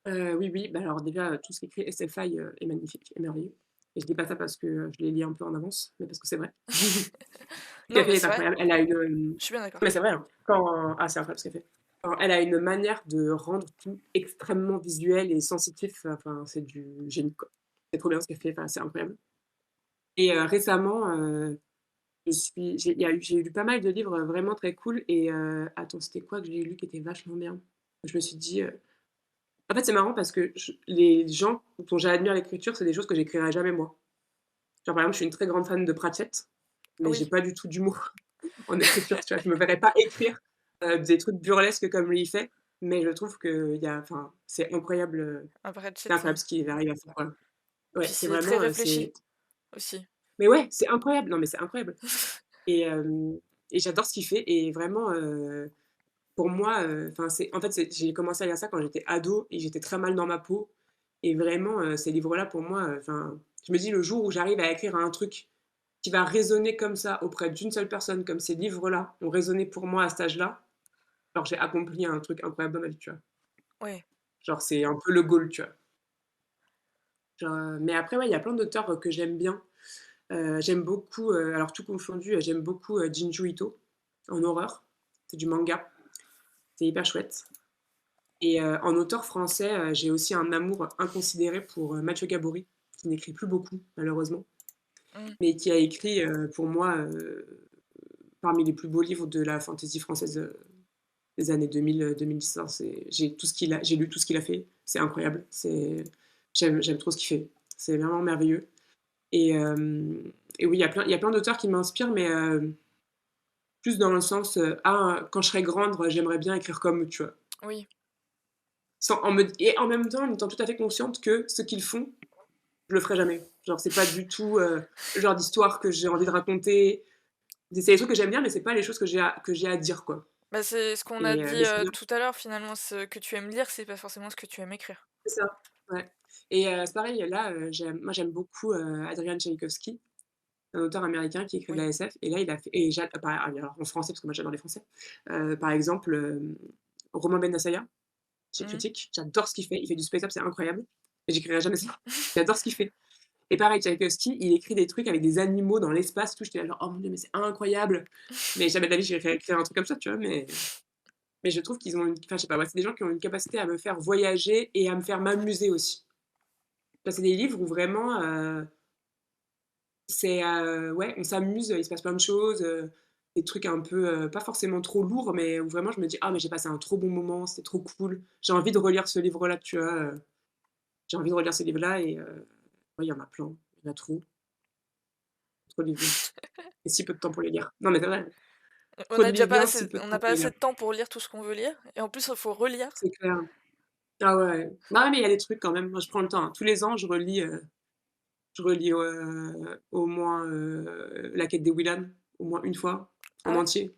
oui, oui, bah, alors déjà, tout ce qu'écrit Estelle Faye, est magnifique et merveilleux et je dis pas ça parce que, je les lis un peu en avance, mais parce que c'est vrai. Ce Non, qu'elle mais fait est c'est vrai, incroyable. Elle a une, je suis bien d'accord. mais c'est vrai, hein, c'est incroyable ce qu'elle fait. Alors elle a une manière de rendre tout extrêmement visuel et sensitif, enfin, c'est du génie, quoi. C'est trop bien ce qu'elle fait, enfin, c'est incroyable et récemment, j'ai lu pas mal de livres, vraiment très cool et attends, c'était quoi que j'ai lu qui était vachement bien? Je me suis dit, en fait, c'est marrant parce que les gens dont j'admire l'écriture, c'est des choses que j'écrirais jamais moi. Genre, par exemple, je suis une très grande fan de Pratchett, mais j'ai Oui, pas du tout d'humour en écriture, tu vois? Je me verrais pas écrire, des trucs burlesques comme lui il fait, mais je trouve qu'il y a enfin, après c'est Chet, incroyable ce qu'il arrive à faire, quoi. Ouais, puis c'est c'est très vraiment, réfléchi aussi. mais ouais, c'est incroyable, non mais c'est incroyable et et j'adore ce qu'il fait et vraiment, pour moi, enfin, j'ai commencé à lire ça quand j'étais ado et j'étais très mal dans ma peau et vraiment, ces livres-là pour moi, enfin, je me dis: «Le jour où j'arrive à écrire un truc qui va résonner comme ça auprès d'une seule personne, comme ces livres-là ont résonné pour moi à cet âge-là, alors j'ai accompli un truc incroyable dans ma vie», tu vois? Ouais, Genre c'est un peu le goal, tu vois? Genre, mais après ouais, il y a plein d'auteurs, que j'aime bien. J'aime beaucoup, alors tout confondu, j'aime beaucoup, Junji Ito en horreur. C'est du manga, c'est hyper chouette. Et en auteur français, j'ai aussi un amour inconsidéré pour, Mathieu Gabory, qui n'écrit plus beaucoup malheureusement, mmh, mais qui a écrit, pour moi, parmi les plus beaux livres de la fantaisie française, des années 2000, 2010, hein. J'ai lu tout ce qu'il a fait, c'est incroyable, j'aime trop ce qu'il fait. C'est vraiment merveilleux et et oui, il y a plein d'auteurs qui m'inspirent, mais plus dans le sens, «Ah, quand je serai grande, j'aimerais bien écrire comme eux», tu vois? oui. Sans en me Et en même temps, en étant tout à fait consciente que ce qu'ils font, je le ferai jamais. Genre, c'est pas du tout, le genre d'histoire que j'ai envie de raconter. C'est des trucs que j'aime bien, mais c'est pas les choses que j'ai à dire, quoi Bah, c'est ce qu'on a et dit, mais c'est bien. tout à l'heure finalement, ce que tu aimes lire, c'est pas forcément ce que tu aimes écrire. C'est ça, ouais et c'est pareil, là, j'aime beaucoup, Adrian Tchaïkovski, un auteur américain qui écrit de la Oui. SF et là, il a fait et alors en français, parce que moi j'adore les français, par exemple, Romain Benassaïa, chez Mmh. Critique, j'adore ce qu'il fait, il fait du space up, c'est incroyable, mais j'écrirai jamais ça. J'adore ce qu'il fait. Et pareil, Tchaïkovski, il écrit des trucs avec des animaux dans l'espace et tout, j'étais là genre: «Oh mon Dieu, mais c'est incroyable!» mais jamais de la vie j'irais écrire un truc comme ça, tu vois? Mais je trouve qu'ils ont une enfin, je sais pas, ouais, c'est des gens qui ont une capacité à me faire voyager et à me faire m'amuser aussi. Enfin, c'est des livres où vraiment, ouais, on s'amuse, il se passe plein de choses, des trucs un peu, pas forcément trop lourds, mais où vraiment je me dis: «Ah mais j'ai passé un trop bon moment, c'était trop cool. J'ai envie de relire ce livre-là», tu vois? J'ai envie de relire ce livre-là et ouais, il y en a plein, il y en a trop de livres bien et si peu de temps pour les lire. Non mais c'est vrai. Trop de livres bien, si peu de On temps n'a pour pas les assez lire. de temps pour lire tout ce qu'on veut lire et en plus, il faut relire. C'est clair. Ah ouais. Bah ouais, mais il y a des trucs quand même, moi je prends le temps, hein. Tous les ans, je relis, au moins, La Quête des Willan, au moins une fois, Ah en ouais? entier.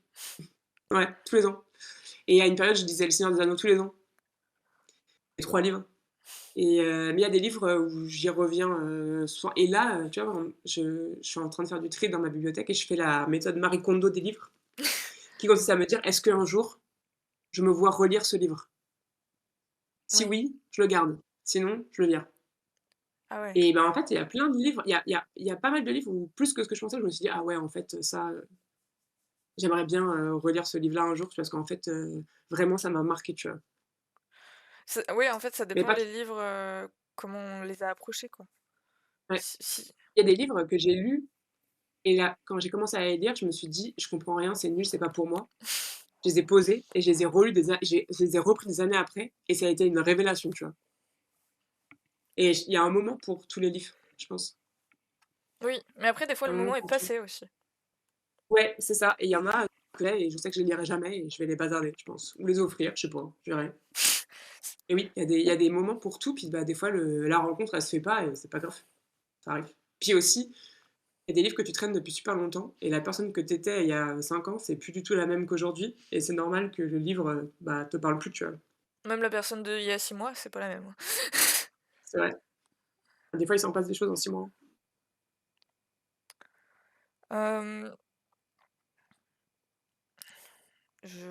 Ouais, tous les ans et à une période, je lisais Le Seigneur des Anneaux tous les ans, les 3 livres et mais il y a des livres, où j'y reviens, souvent et là, tu vois, je suis en train de faire du tri dans ma bibliothèque et je fais la méthode Marie Kondo des livres, qui consiste à me dire: «Est-ce qu'un jour, je me vois relire ce livre? Si Oui. oui, je le garde, sinon je le vire». Ah ouais. Et ben, en fait, il y a plein de livres, il y a pas mal de livres où plus que ce que je pensais, je me suis dit: «Ah ouais, en fait, ça, j'aimerais bien, relire ce livre-là un jour parce qu'en fait, vraiment ça m'a marqué, tu vois? C'est oui, en fait, ça Mais dépend pas les livres, comment on les a approchés, quoi. ouais, Si il y a des livres que j'ai lus et là, quand j'ai commencé à les lire, je me suis dit: «Je comprends rien, c'est nul, c'est pas pour moi». Je les ai posés et je les ai relus je les ai repris des années après et ça a été une révélation, tu vois? Et il y a un moment pour tous les livres, je pense. oui, mais après des fois Il y le a un moment moment est pour tout. passé aussi. Ouais, c'est ça et il y en a que et je sais que je les lirai jamais et je vais les bazarder, je pense ou les offrir, je sais pas, je verrai. Et oui, il y a des moments pour tout, puis, bah, des fois la rencontre, elle se fait pas et c'est pas grave, ça arrive. Puis aussi, il y a des livres que tu traînes depuis super longtemps et la personne que tu étais il y a 5 ans, c'est plus du tout la même qu'aujourd'hui et c'est normal que le livre, bah, te parle plus, tu vois? Même la personne d'il y a 6 mois, c'est pas la même, hein. C'est vrai. Des fois, il s'en passe des choses en 6 mois, hein. Hem, je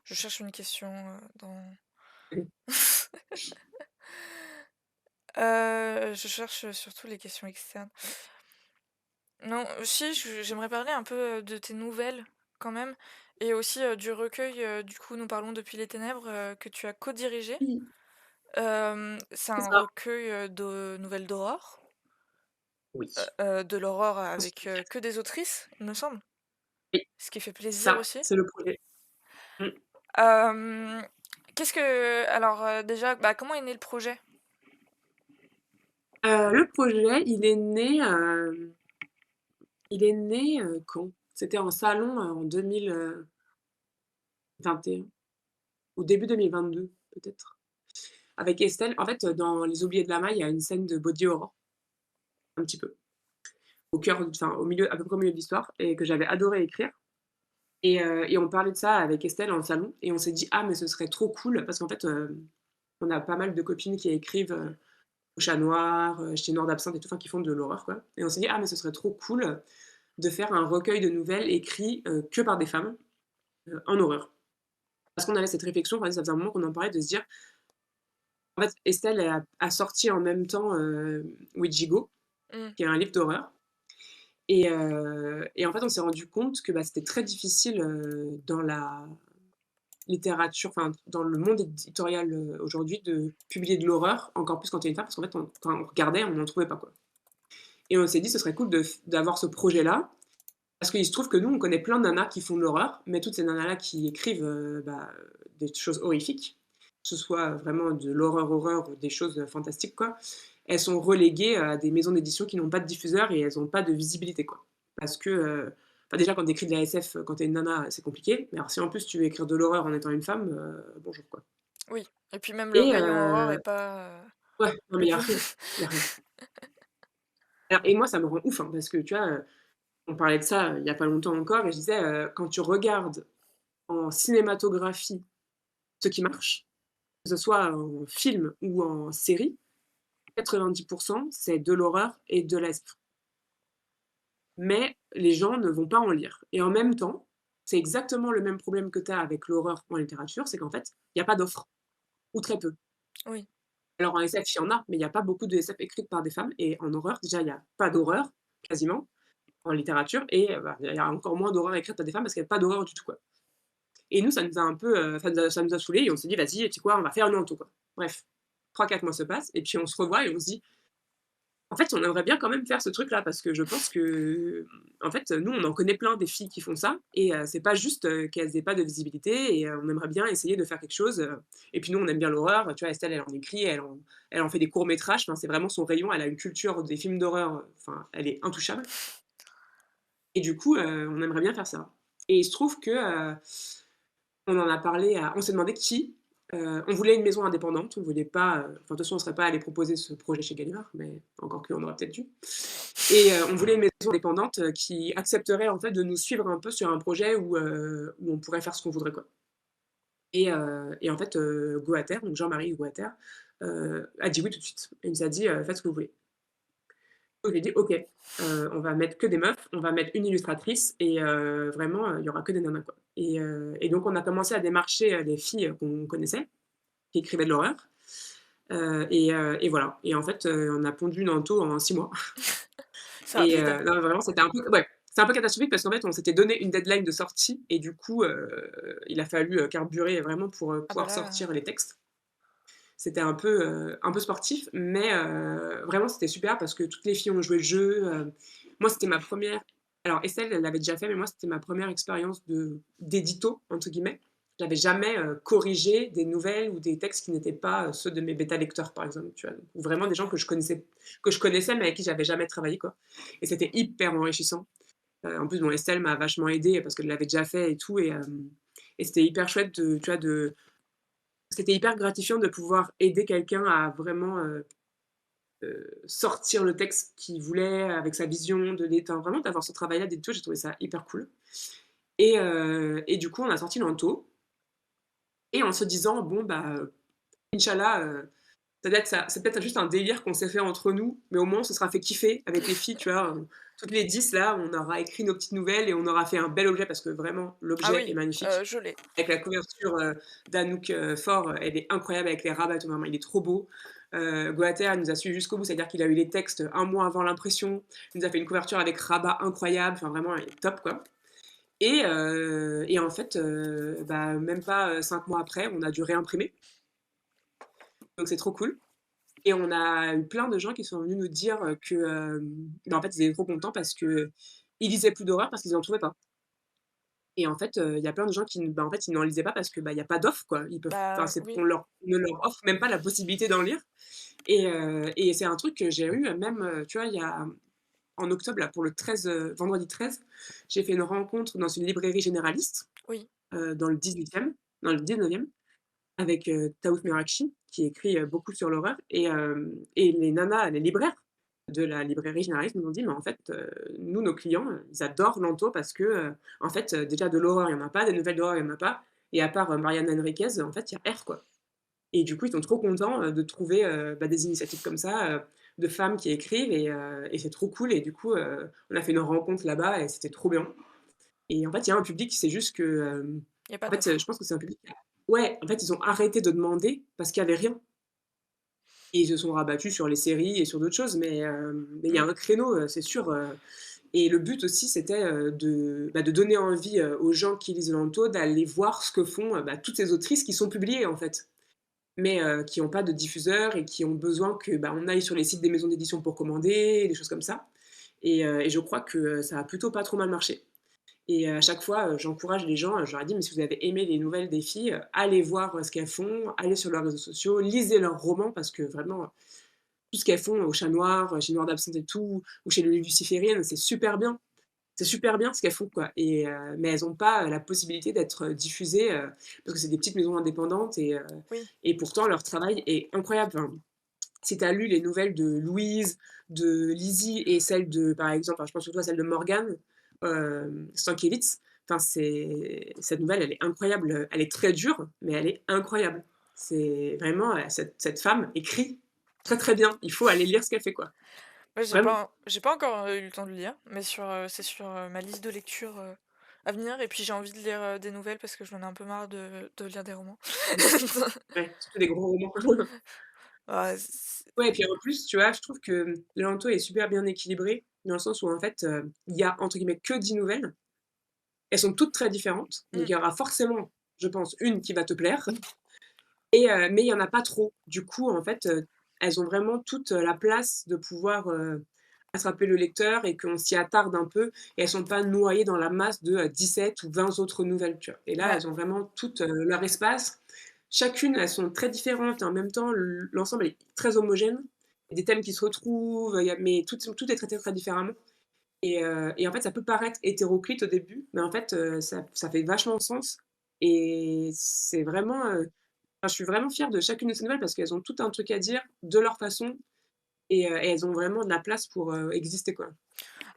je cherche une question, dans je cherche, surtout les questions externes. Non, si, j'aimerais parler un peu, de tes nouvelles, quand même, et aussi, du recueil, du coup, «Nous parlons depuis les ténèbres», que tu as co-dirigé. Oui, C'est c'est un ça. recueil, de nouvelles d'horreur, Oui, de l'horreur avec, construire. que des autrices, il me semble, Oui, ce qui fait plaisir ça, aussi. c'est le projet. Mmh. Hem, qu'est-ce que alors, déjà, bah, comment est né le projet? Le projet, il est né, quand? C'était en salon, en 2021 ou début 2022 peut-être. Avec Estelle, en fait, dans Les Oubliés de la Maille, il y a une scène de body horror, un petit peu, au cœur enfin au milieu, à peu près au milieu de l'histoire et que j'avais adoré écrire et on parlait de ça avec Estelle en salon et on s'est dit: «Ah mais ce serait trop cool» parce qu'en fait, on a pas mal de copines qui écrivent, au Chat Noir, chez Noir d'Absinthe et tout, enfin qui font de l'horreur quoi et on s'est dit: «Ah mais ce serait trop cool de faire un recueil de nouvelles écrit, que par des femmes, en horreur». Parce qu'on avait cette réflexion, enfin ça faisait un moment qu'on en parlait de se dire en fait Estelle elle a sorti en même temps, Ouijigo, Mmh, qui est un livre d'horreur et en fait on s'est rendu compte que, bah, c'était très difficile, dans la littérature, enfin dans le monde éditorial, aujourd'hui de publier de l'horreur, encore plus quand tu es une femme, parce qu'en fait quand on regardait, on n'en trouvait pas quoi et on s'est dit: «Ce serait cool d'avoir ce projet-là». Parce qu'il se trouve que nous, on connaît plein de nanas qui font de l'horreur, mais toutes ces nanas-là qui écrivent, bah, des choses horrifiques, que ce soit vraiment de l'horreur horreur ou des choses, fantastiques quoi, elles sont reléguées à des maisons d'édition qui n'ont pas de diffuseurs et elles ont pas de visibilité quoi. Parce que, enfin déjà quand tu écris de la SF, quand tu es une nana, c'est compliqué, mais alors si en plus tu veux écrire de l'horreur en étant une femme, bonjour quoi. oui, et puis même le Et rayon horreur est pas, ouais, non mais le il y a plus rien, il y a rien. Alors et moi ça me rend ouf, hein, parce que tu vois, on parlait de ça, il y a pas longtemps encore et je disais, quand tu regardes en cinématographie, ce qui marche, que ce soit en film ou en série, 90 c'est de l'horreur et de la SF. Mais les gens ne vont pas en lire et en même temps, c'est exactement le même problème que tu as avec l'horreur en littérature, c'est qu'en fait, il y a pas d'offre ou très peu. oui, Alors en SF, il y en a, mais il y a pas beaucoup de SF écrites par des femmes et en horreur, déjà, il y a pas d'horreur, quasiment, en littérature et bah, il y a encore moins d'horreur écrite par des femmes parce qu'il y a pas d'horreur du tout, quoi. Et nous, ça nous a un peu, ça nous a saoulés et on s'est dit: «Vas-y, tu sais quoi? On va faire une Nanto, quoi». Bref, 3-4 mois se passent et puis on se revoit et on se dit: «En fait, on aimerait bien quand même faire ce truc-là» parce que je pense que, en fait, nous, on en connaît plein des filles qui font ça et c'est pas juste, qu'elles aient pas de visibilité et on aimerait bien essayer de faire quelque chose, et puis nous, on aime bien l'horreur, tu vois? Estelle, elle en écrit, elle en fait des courts métrages, enfin, c'est vraiment son rayon. Elle a une culture des films d'horreur, enfin, elle est intouchable et du coup, on aimerait bien faire ça et il se trouve que, on en a parlé à on s'est demandé qui, on voulait une maison indépendante, on voulait pas, enfin de toute façon on serait pas allé proposer ce projet chez Gallimard, mais encore qu'on aurait peut-être dû et on voulait une maison indépendante, qui accepterait en fait de nous suivre un peu sur un projet où on pourrait faire ce qu'on voudrait quoi et en fait, Goater, donc Jean-Marie Goater, a dit oui tout de suite. Il nous a dit: «Faites ce que vous voulez». Donc j'ai dit: «OK, on va mettre que des meufs, on va mettre une illustratrice et vraiment, il y aura que des nanas, quoi» et donc on a commencé à démarcher, les filles, qu'on connaissait, qui écrivaient de l'horreur, et voilà et en fait, on a pondu Nanto en 6 mois c'est et rapide. non, vraiment, c'était un peu ouais, c'est un peu catastrophique parce qu'en fait, on s'était donné une deadline de sortie et du coup, il a fallu, carburer vraiment pour, Ah bah pouvoir là, sortir les textes. C'était un peu sportif, mais vraiment c'était super parce que toutes les filles ont joué le jeu, moi c'était ma première. Alors Estelle, elle l'avait déjà fait, mais moi c'était ma première expérience de «d'édito» entre guillemets. J'avais jamais, corrigé des nouvelles ou des textes qui n'étaient pas, ceux de mes bêta lecteurs, par exemple, tu vois? Donc vraiment des gens OK. que je connaissais, mais avec qui j'avais jamais travaillé, quoi, et c'était hyper enrichissant. En plus, bon, Estelle m'a vachement aidée parce qu'elle l'avait déjà fait et tout, et c'était hyper chouette de, tu vois, de c'était hyper gratifiant de pouvoir aider quelqu'un à vraiment, sortir le texte qu'il voulait avec sa vision, de l'é enfin vraiment d'avoir ce travail-là d'édito, j'ai trouvé ça hyper cool, et du coup, on a sorti Lanto et en se disant: «Bon, bah, inch'Allah, c'est peut-être juste un délire qu'on s'est fait entre nous, mais au moins on se sera fait kiffer avec les filles», tu vois? Toutes les 10 là, on aura écrit nos petites nouvelles et on aura fait un bel objet parce que vraiment Ah l'objet est oui, magnifique. je l'ai. Avec la couverture, d'Anouk, Faure, elle est incroyable avec les rabats et tout, vraiment il est trop beau. Goater nous a suivis jusqu'au bout, c'est-à-dire qu'il a eu les textes un mois avant l'impression. Il nous a fait une couverture avec rabat incroyable, enfin vraiment il est top, quoi, et en fait, bah, même pas, 5 mois après, on a dû réimprimer, donc c'est trop cool, et on a eu plein de gens qui sont venus nous dire, que, bah, en fait, ils étaient trop contents parce qu'ils lisaient plus d'horreur parce qu'ils en trouvaient pas. Et en fait, il y a plein de gens qui n bah, en fait, ils n'en lisaient pas parce que, bah, il y a pas d'offre, quoi. Ils peuvent enfin, Bah c'est oui. on leur ne leur offre même pas la possibilité d'en lire, et c'est un truc que j'ai eu, même, tu vois, il y a en octobre, là, pour le 13, vendredi 13, j'ai fait une rencontre dans une librairie généraliste, Oui. dans le 18e, dans le 19e, avec, Taouf Merakchi, qui écrit, beaucoup sur l'horreur, et les nanas, les libraires de la librairie généraliste nous ont dit: «Mais en fait, nous, nos clients, ils adorent Lanto parce que, en fait, déjà de l'horreur, il y en a pas, des nouvelles d'horreur, il y en a pas, et à part, Mariana Enriquez, en fait, il y a R, quoi». Et du coup, ils sont trop contents, de trouver, bah, des initiatives comme ça, de femmes qui écrivent, et c'est trop cool, et du coup, on a fait une rencontre là-bas et c'était trop bien, et en fait, il y a un public, c'est juste que, Il y a pas en fait, je d'offre. pense que c'est un public, ouais, en fait, ils ont arrêté de demander parce qu'il y avait rien, et ils se sont rabattus sur les séries et sur d'autres choses, mais il y a Mmh. un créneau, c'est sûr, et le but aussi, c'était, de donner envie, aux gens qui lisent Lanto d'aller voir ce que font, bah, toutes ces autrices qui sont publiées, en fait, mais qui ont pas de diffuseur et qui ont besoin que, bah, on aille sur les sites des maisons d'édition pour commander, des choses comme ça, et je crois que, ça a plutôt pas trop mal marché, et à chaque fois, j'encourage les gens, je leur ai dit: «Mais si vous avez aimé les nouvelles des filles, allez voir, ce qu'elles font, allez sur leurs réseaux sociaux, lisez leurs romans», parce que vraiment, tout ce qu'elles font au Chat Noir, chez Noir d'Absinthe et tout, ou chez les Lucifériennes, c'est super bien. C'est super bien ce qu'elles font, quoi, mais elles ont pas, la possibilité d'être, diffusées, parce que c'est des petites maisons indépendantes, Oui. et pourtant leur travail est incroyable. Enfin, si tu as lu les nouvelles de Louise, de Lizzie et celles de, par exemple, enfin, je pense surtout à celle de Morgane, Stankiewicz, enfin c'est cette nouvelle, elle est incroyable, elle est très dure, mais elle est incroyable. C'est vraiment, cette femme écrit très, très bien. Il faut aller lire ce qu'elle fait, quoi. Moi, Vraiment. j'ai pas encore, eu le temps de le lire, mais c'est sur, ma liste de lecture, à venir, et puis j'ai envie de lire, des nouvelles parce que j'en ai un peu marre de lire des romans. Mmh. Ouais, surtout des gros romans. Ah, c Ouais, et puis en plus, tu vois, je trouve que, Léonto est super bien équilibré, dans le sens où en fait, il y a entre guillemets «que 10 nouvelles». Elles sont toutes très différentes, donc mmh, il y aura forcément, je pense, une qui va te plaire, mais il y en a pas trop. Du coup, en fait, elles ont vraiment toute, la place de pouvoir, attraper le lecteur et qu'on s'y attarde un peu, et elles sont pas noyées dans la masse de, 17 ou 20 autres nouvelles, tu vois? Et là, bah, elles ont vraiment toutes, leur espace. Chacune, elles sont très différentes et en même temps, l'ensemble est très homogène. Il y a des thèmes qui se retrouvent, mais tout est traité très différemment, et en fait, ça peut paraître hétéroclite au début, mais en fait, ça fait vachement sens, et c'est vraiment, enfin, je suis vraiment fière de chacune de ces nouvelles parce qu'elles ont toutes un truc à dire de leur façon, et elles ont vraiment de la place pour, exister, quoi.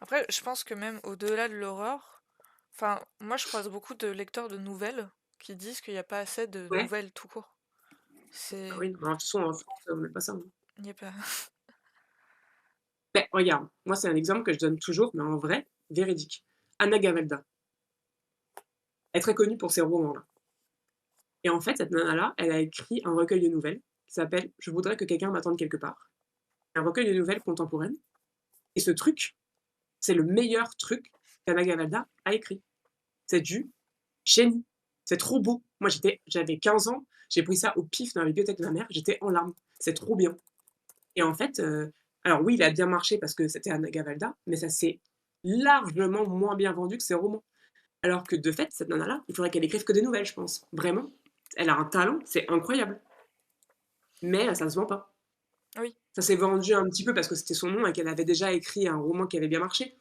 après, je pense que même au-delà de l'horreur, enfin, moi, je croise beaucoup de lecteurs de nouvelles qui disent qu'il y a pas assez de Ouais, nouvelles tout court. bah, C'est oui, bah, de toute façon en France, on met pas ça, hein. il y a pas Beh, regarde, moi, c'est un exemple que je donne toujours, mais en vrai, véridique. Anna Gavalda. Elle est très connue pour ses romans-là, et en fait, cette nana-là, elle a écrit un recueil de nouvelles qui s'appelle «Je voudrais que quelqu'un m'attende quelque part». Un recueil de nouvelles contemporaines, et ce truc, c'est le meilleur truc qu'Anna Gavalda a écrit. C'est du génie, c'est trop beau. Moi j'avais 15 ans, j'ai pris ça au pif dans la bibliothèque de ma mère, j'étais en larmes. C'est trop bien et en fait, alors oui, il a bien marché parce que c'était Anna Gavalda, mais ça s'est largement moins bien vendu que ses romans. Alors que de fait, cette nana-là, il faudrait qu'elle écrive que des nouvelles, je pense. Vraiment, elle a un talent, c'est incroyable, mais ça se vend pas. Oui. Ça s'est vendu un petit peu parce que c'était son nom et qu'elle avait déjà écrit un roman qui avait bien marché,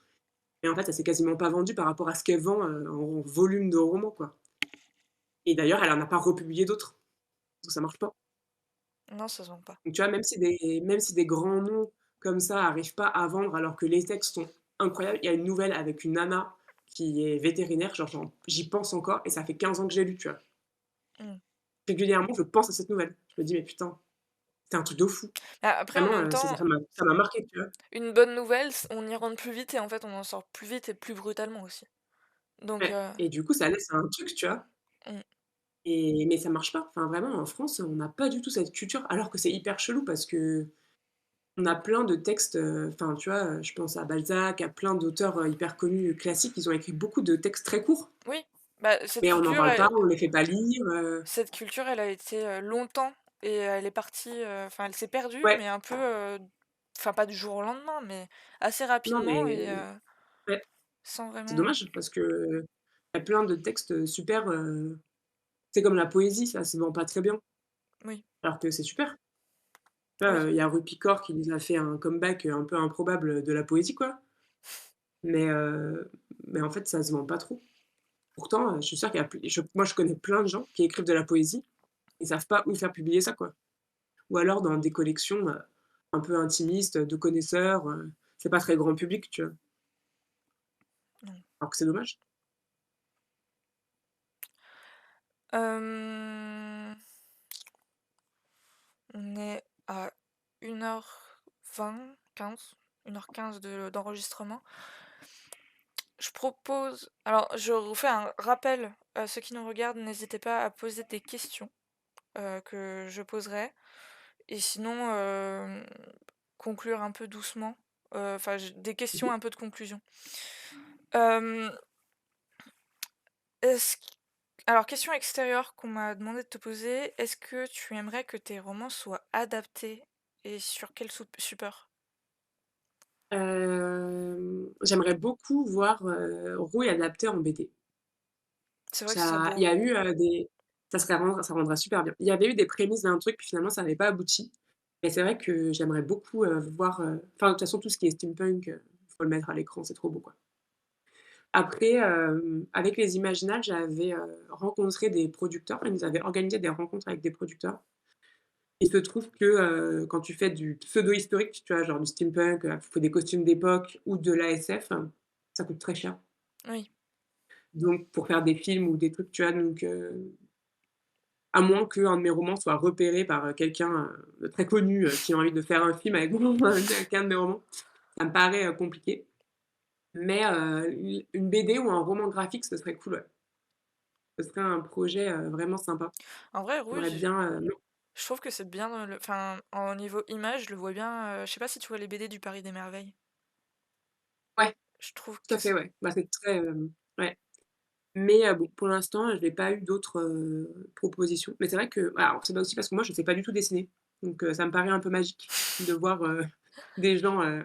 mais en fait, ça s'est quasiment pas vendu par rapport à ce qu'elle vend, en volume de romans, quoi et d'ailleurs, elle en a pas republié d'autres, donc ça marche pas. Non, ça se vend pas. Donc tu vois, même si des grands noms comme ça arrivent pas à vendre alors que les textes sont incroyables, il y a une nouvelle avec une nana qui est vétérinaire, genre j'y pense encore et ça fait 15 ans que j'ai lu, tu vois? Mmh. Régulièrement, je pense à cette nouvelle. Je me dis: «Mais putain, c'était un truc de fou». Bah, après, en Vraiment, même c'est temps, ça m'a marqué, tu vois? une bonne nouvelle, on y rentre plus vite et en fait, on en sort plus vite et plus brutalement aussi. Donc Ouais et du coup, ça laisse un truc, tu vois? mmh, Et mais ça marche pas. Enfin, vraiment, en France, on n'a pas du tout cette culture, alors que c'est hyper chelou parce qu'on a plein de textes, enfin, tu vois, je pense à Balzac, à plein d'auteurs, hyper connus, classiques, ils ont écrit beaucoup de textes très courts, oui, bah, mais on n'en parle pas, on les fait pas lire, cette culture, elle a été, longtemps et elle est partie, enfin, elle s'est perdue, ouais, mais un peu, enfin, pas du jour au lendemain, mais assez non, rapidement mais et ouais, sans c'est vraiment dommage parce qu'il y a plein de textes, super, c'est comme la poésie, ça se vend pas très bien, oui, alors que c'est super. Là, oui. il y a Rue Picor qui nous a fait un comeback, un peu improbable, de la poésie, quoi. Mais mais en fait, ça se vend pas trop. Pourtant, je suis sûre qu'il y a ple je connais plein de gens qui écrivent de la poésie, ils savent pas où faire publier ça, quoi. Ou alors dans des collections, un peu intimistes, de connaisseurs, c'est pas très grand public, tu vois? Non. Alors que c'est dommage. Hem, on est à 1h20, 1h15 d'enregistrement. Je propose alors je refais un rappel à ceux qui nous regardent, n'hésitez pas à poser des questions, que je poserai et sinon, conclure un peu doucement, enfin j des Mmh questions mh. un peu de conclusion. Hem, est-ce q alors question extérieure qu'on m'a demandé de te poser, est-ce que tu aimerais que tes romans soient adaptés et sur quel support? J'aimerais beaucoup voir, Rouille adapté en BD. C'est vrai que ce serait Ça beau. il y a eu, ça rendrait super bien. Il y avait eu des prémices d'un truc, puis finalement ça n'avait pas abouti. Mais c'est vrai que j'aimerais beaucoup, voir, enfin de toute façon tout ce qui est steampunk, faut le mettre à l'écran, c'est trop beau, quoi. Après, avec les Imaginales, j'avais, rencontré des producteurs, enfin ils avaient organisé des rencontres avec des producteurs. Il se trouve que, quand tu fais du pseudo-historique, tu vois? Genre du steampunk, faut des costumes d'époque ou de l'ASF, ça coûte très cher. Oui. Donc pour faire des films ou des trucs, tu vois? Donc à moins qu'un de mes romans soit repéré par, quelqu'un, de très connu, qui a envie de faire un film avec avec un de mes romans. Ça me paraît, compliqué. Mais, une BD ou un roman graphique, ce serait cool, ouais. Ce serait un projet, vraiment sympa. En vrai, oui, J'aimerais bien, je trouve que c'est bien, le enfin, en niveau image, je le vois bien, je sais pas si tu vois les BD du Paris des Merveilles? ouais, Je trouve tout à que fait, c'est ouais. Bah, c'est très, ouais. Mais, bon, pour l'instant, je n'ai pas eu d'autres, propositions. Mais c'est vrai que alors c'est pas aussi parce que moi je ne sais pas du tout dessiner. Donc, ça me paraît un peu magique de voir, des gens,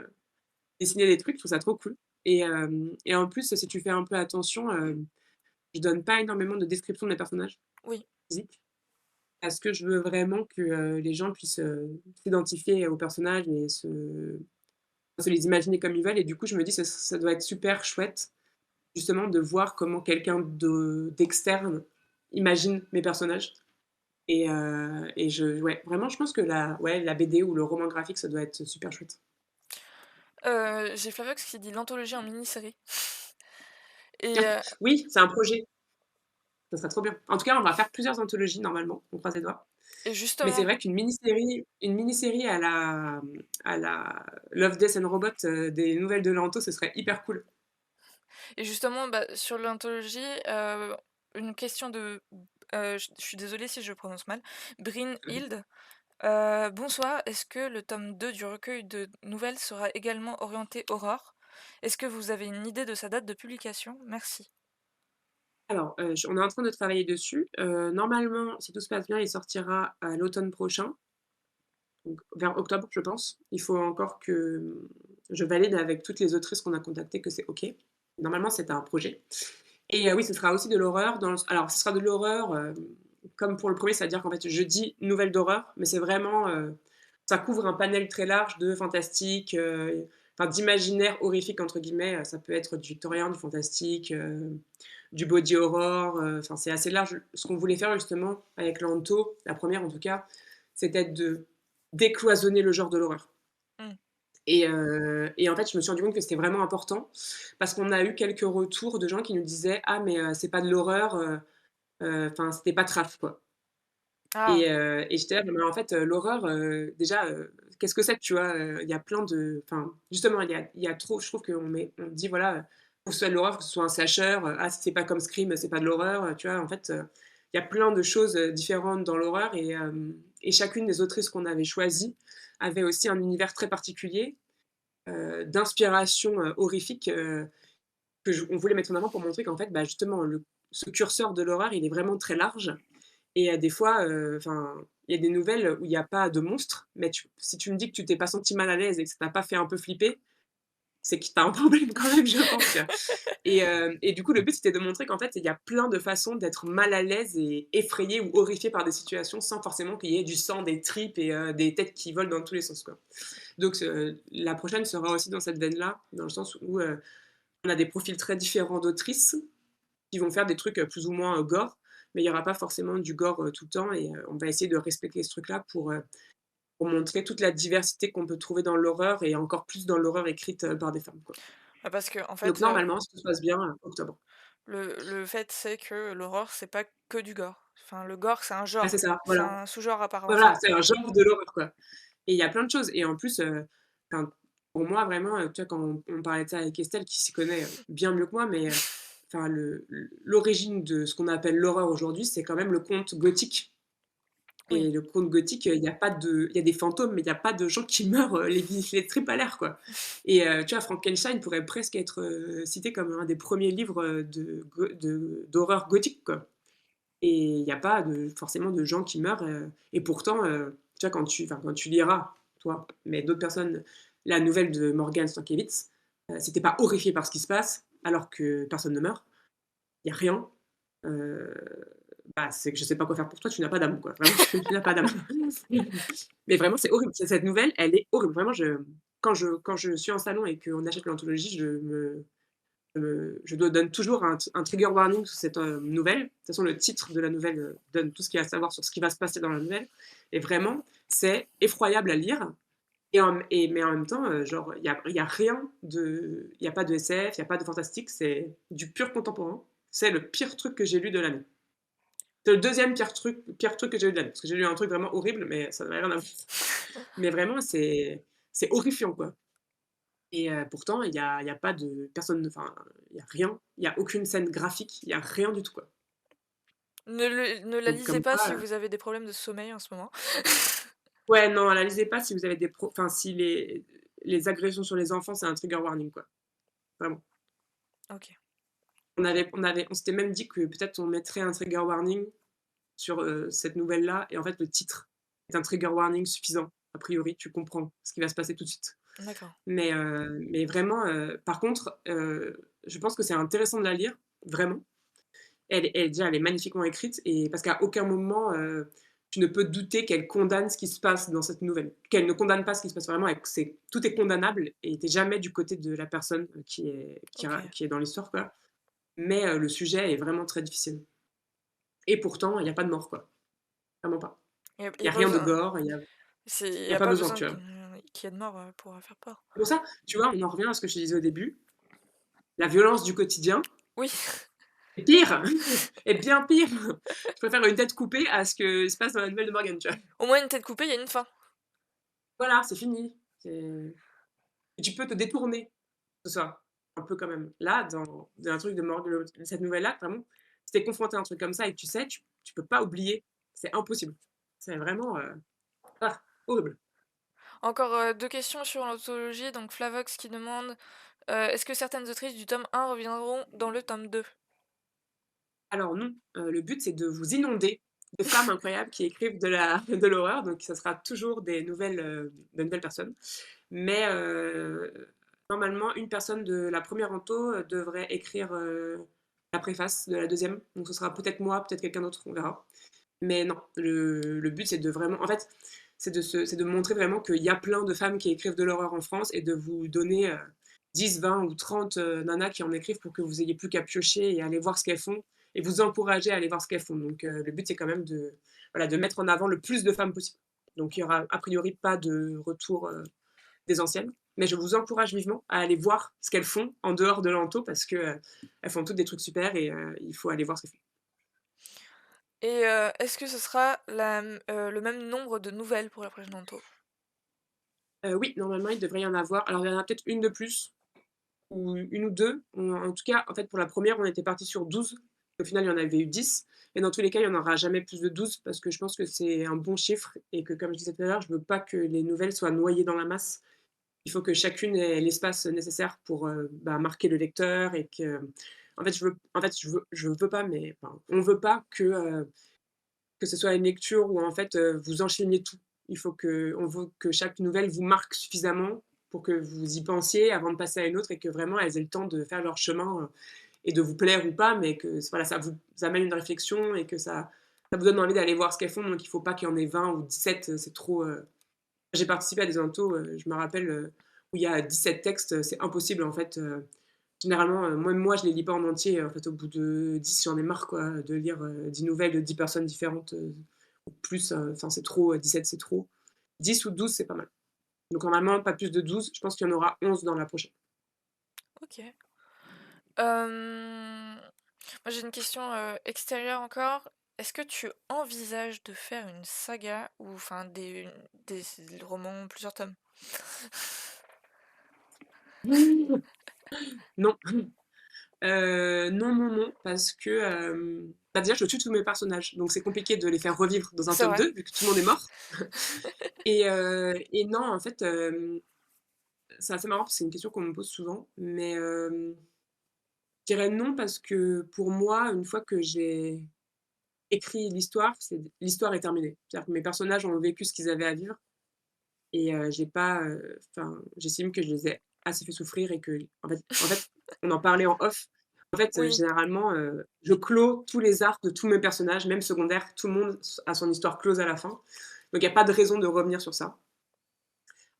dessiner des trucs, je trouve ça trop cool et en plus, si tu fais un peu attention, je donne pas énormément de description de mes personnages oui. physiques parce que je veux vraiment que, les gens puissent, s'identifier aux personnages et se les imaginer comme ils veulent et du coup, je me dis: Ça doit être super chouette, justement, de voir comment quelqu'un d'externe imagine mes personnages et je ouais, vraiment, je pense que la BD ou le roman graphique, ça doit être super chouette. J'ai Flaviox qui dit l'anthologie en mini-série et Oui, c'est un projet, ça serait trop bien. En tout cas, on va faire plusieurs anthologies normalement, on croise les doigts. Mais c'est justement vrai qu'une mini-série à la Love, Death and Robots, des nouvelles de Lanto, ce serait hyper cool. bah, sur l'anthologie, une question de, je suis désolée si je prononce mal, Brynhild. Bonsoir, est-ce que le tome 2 du recueil de nouvelles sera également orienté horreur? Est-ce que vous avez une idée de sa date de publication? Merci. Alors, on est en train de travailler dessus. Normalement, si tout se passe bien, il sortira à l'automne prochain, donc vers octobre, je pense. Il faut encore que, je valide avec toutes les autrices qu'on a contactées que c'est OK. Normalement, c'est un projet et oui, ce sera aussi de l'horreur dans le alors ce sera de l'horreur, comme pour le premier, c'est-à-dire qu'en fait, je dis nouvelle d'horreur, mais c'est vraiment, ça couvre un panel très large de fantastique, enfin «d'imaginaire horrifique» entre guillemets, ça peut être du victorien, du fantastique, du body horror, enfin c'est assez large. Ce qu'on voulait faire justement avec Lanto, la première en tout cas, c'était de décloisonner le genre de l'horreur Mmh. et en fait, je me suis rendu compte que c'était vraiment important parce qu'on a eu quelques retours de gens qui nous disaient: «Ah mais c'est pas de l'horreur, enfin c'était pas trash quoi». Ah! Et j'étais là: «Mais en fait, l'horreur, déjà, qu'est-ce que c'est?» Tu vois? Il y a plein de enfin, justement, il y a trop je trouve on dit voilà, faut que ce soit de l'horreur, que ce soit un slasher, ah si c'est pas comme Scream, c'est pas de l'horreur, tu vois? En fait, il y a plein de choses, différentes dans l'horreur et chacune des autrices qu'on avait choisies avait aussi un univers très particulier, d'inspiration, horrifique, on voulait mettre en avant pour montrer qu'en fait, bah, justement, ce curseur de l'horreur, il est vraiment très large et des fois, enfin, il y a des nouvelles où il y a pas de monstre, mais si tu me dis que tu t'es pas senti mal à l'aise et que ça t'a pas fait un peu flipper, c'est que tu as un problème quand même, je pense, tu vois? Et du coup, le but, c'était de montrer qu'en fait, il y a plein de façons d'être mal à l'aise et effrayé ou horrifié par des situations sans forcément qu'il y ait du sang, des tripes et des têtes qui volent dans tous les sens, quoi. Donc la prochaine sera aussi dans cette veine-là, dans le sens où, on a des profils très différents d'autrices qui vont faire des trucs, plus ou moins, gore, mais il y aura pas forcément du gore, tout le temps et on va essayer de respecter ce truc-là pour montrer toute la diversité qu'on peut trouver dans l'horreur et encore plus dans l'horreur écrite, par des femmes, quoi. Bah, parce qu'en Donc fait, normalement, si tout se passe bien, octobre. le fait, c'est que l'horreur, c'est pas que du gore. Enfin, le gore, c'est un Ah c'est genre, ça, c'est voilà. un sous-genre à part Voilà, entière. c'est un genre de l'horreur, quoi et il y a plein de choses et en plus, enfin, pour moi vraiment, tu vois, quand on parlait de ça avec Estelle qui s'y connaît, bien mieux que moi, mais enfin l'origine de ce qu'on appelle l'horreur aujourd'hui, c'est quand même le conte gothique. Oui. Et le conte gothique, il y a des fantômes, mais il y a pas de gens qui meurent, les tripes à l'air, quoi. Et tu vois, Frankenstein pourrait presque être, cité comme un des premiers livres, d'horreur gothique, quoi. Et il y a pas forcément de gens qui meurent, et pourtant, tu vois, quand tu liras, toi, mais d'autres personnes, la nouvelle de Morgan Stankiewicz, si tu es pas horrifié par ce qui se passe, alors que personne ne meurt, il y a rien, heu bah, c'est que je sais pas quoi faire pour toi, tu n'as pas d'âme, quoi. Vraiment, tu n'as pas d'âme. Mais vraiment, c'est horrible. Cette nouvelle, elle est horrible. Vraiment, quand je suis en salon et qu'on achète l'anthologie, je dois donne toujours un trigger warning sur cette, nouvelle. De toute façon, le titre de la nouvelle, donne tout ce qu'il y a à savoir sur ce qui va se passer dans la nouvelle et vraiment, c'est effroyable à lire mais en même temps, genre, il y a rien il y a pas de SF, il y a pas de fantastique, c'est du pur contemporain. C'est le pire truc que j'ai lu de l'année. C'est le deuxième pire truc que j'ai lu de l'année, parce que j'ai lu un truc vraiment horrible, mais ça n'avait rien à voir. Mais vraiment, c'est horrifiant, quoi et pourtant, il y a pas de personne enfin, il y a rien, il y a aucune scène graphique, il y a rien du tout, quoi. Ne la Donc lisez comme pas quoi, si vous avez des problèmes de sommeil en ce moment. ouais, non, la lisez pas si vous avez enfin, si les agressions sur les enfants, c'est un trigger warning, quoi, vraiment. OK. On s'était même dit que peut-être on mettrait un trigger warning sur, cette nouvelle-là et en fait, le titre est un trigger warning suffisant. A priori, tu comprends ce qui va se passer tout de suite. D'accord. Mais vraiment, par contre, je pense que c'est intéressant de la lire, vraiment. Elle est magnifiquement écrite et parce qu'à aucun moment, tu ne peux douter qu'elle condamne ce qui se passe dans cette nouvelle. Qu'elle ne condamne pas ce qui se passe vraiment et que tout est condamnable et tu es jamais du côté de la personne, OK. qui est dans l'histoire, quoi. Mais le sujet est vraiment très difficile et pourtant, il y a pas de mort, quoi. Vraiment pas. Il Il y y a a pas rien de besoin. gore, Il il y y a a pas pas besoin, besoin tu vois? qu'il y ait de mort, pour, faire peur. C'est pour ça, tu vois, on en revient à ce que je te disais au début, la violence du quotidien Oui, est pire, est bien pire. Je préfère une tête coupée à ce qui se passe dans la nouvelle de Morgan, tu vois? au moins une tête coupée, il y a une fin. Voilà, c'est fini. Et tu peux te détourner de ça, un peu quand même. Là, dans un truc de Morgan cette nouvelle-là, vraiment, si tu es confronté à un truc comme ça et que tu sais, tu peux pas oublier. C'est impossible. C'est vraiment, horrible. Encore, 2 questions sur l'anthologie, donc Flavox qui demande, est-ce que certaines autrices du tome 1 reviendront dans le tome 2? Alors non, le but c'est de vous inonder de femmes incroyables qui écrivent de la de l'horreur, donc ça sera toujours de nouvelles personnes. Mais normalement, une personne de la première anto, devrait écrire, la préface de la deuxième. Donc ce sera peut-être moi, peut-être quelqu'un d'autre, on verra. Mais non, le but c'est de vraiment en fait, c'est de montrer vraiment qu'il y a plein de femmes qui écrivent de l'horreur en France et de vous donner, 10, 20 ou 30, nanas qui en écrivent pour que vous ayez plus qu'à piocher et aller voir ce qu'elles font et vous encourager à aller voir ce qu'elles font. Donc le but c'est quand même de, voilà, de mettre en avant le plus de femmes possible. Donc il y aura a priori pas de retour, des anciennes, mais je vous encourage vivement à aller voir ce qu'elles font en dehors de l'anto parce que, elles font toutes des trucs super et il faut aller voir ce qu'elles font. Et est-ce que ce sera le même nombre de nouvelles pour la prochaine Anto? Oui, normalement, il devrait y en avoir. Alors, il y en a peut-être une de plus ou une ou 2. En tout cas, en fait, pour la première, on était parti sur 12. Au final, il y en avait eu 10. Et dans tous les cas, il y en aura jamais plus de 12 parce que je pense que c'est un bon chiffre et que, comme je disais tout à l'heure, je veux pas que les nouvelles soient noyées dans la masse. Il faut que chacune ait l'espace nécessaire pour, bah, marquer le lecteur et que je veux pas, mais enfin, on veut pas que ce soit une lecture où en fait, vous enchaîniez tout. On veut que chaque nouvelle vous marque suffisamment pour que vous y pensiez avant de passer à une autre et que vraiment elles aient le temps de faire leur chemin, et de vous plaire ou pas, mais que voilà, ça vous amène une réflexion et que ça vous donne envie d'aller voir ce qu'elles font. Donc il faut pas qu'il y en ait 20 ou 17, c'est trop, j'ai participé à des intos, je me rappelle, où il y a 17 textes, c'est impossible en fait, généralement, même moi je les lis pas en entier, en fait au bout de 10 j'en ai marre quoi, de lire, 10 nouvelles de 10 personnes différentes, ou plus, enfin c'est trop, 17 c'est trop. 10 ou 12 c'est pas mal. Donc normalement pas plus de 12, je pense qu'il y en aura 11 dans la prochaine. OK. Moi j'ai une question, extérieure encore. Est-ce que tu envisages de faire une saga ou enfin des romans, plusieurs tomes? Non, non, non, non, parce que, bah, déjà je tue tous mes personnages, donc c'est compliqué de les faire revivre dans un C'est tome vrai. 2 vu que tout le monde est mort. Et non en fait, c'est assez marrant parce que c'est une question qu'on me pose souvent, mais je dirais non parce que pour moi, une fois que j'ai écrit l'histoire, l'histoire est terminée. C'est-à-dire que mes personnages ont vécu ce qu'ils avaient à vivre et j'ai pas, enfin, j'estime que je les ai assez fait souffrir et que en fait, on en parlait en off. En fait, Oui. généralement, je clôt tous les arcs de tous mes personnages, même secondaires, tout le monde a son histoire close à la fin. Donc il y a pas de raison de revenir sur ça.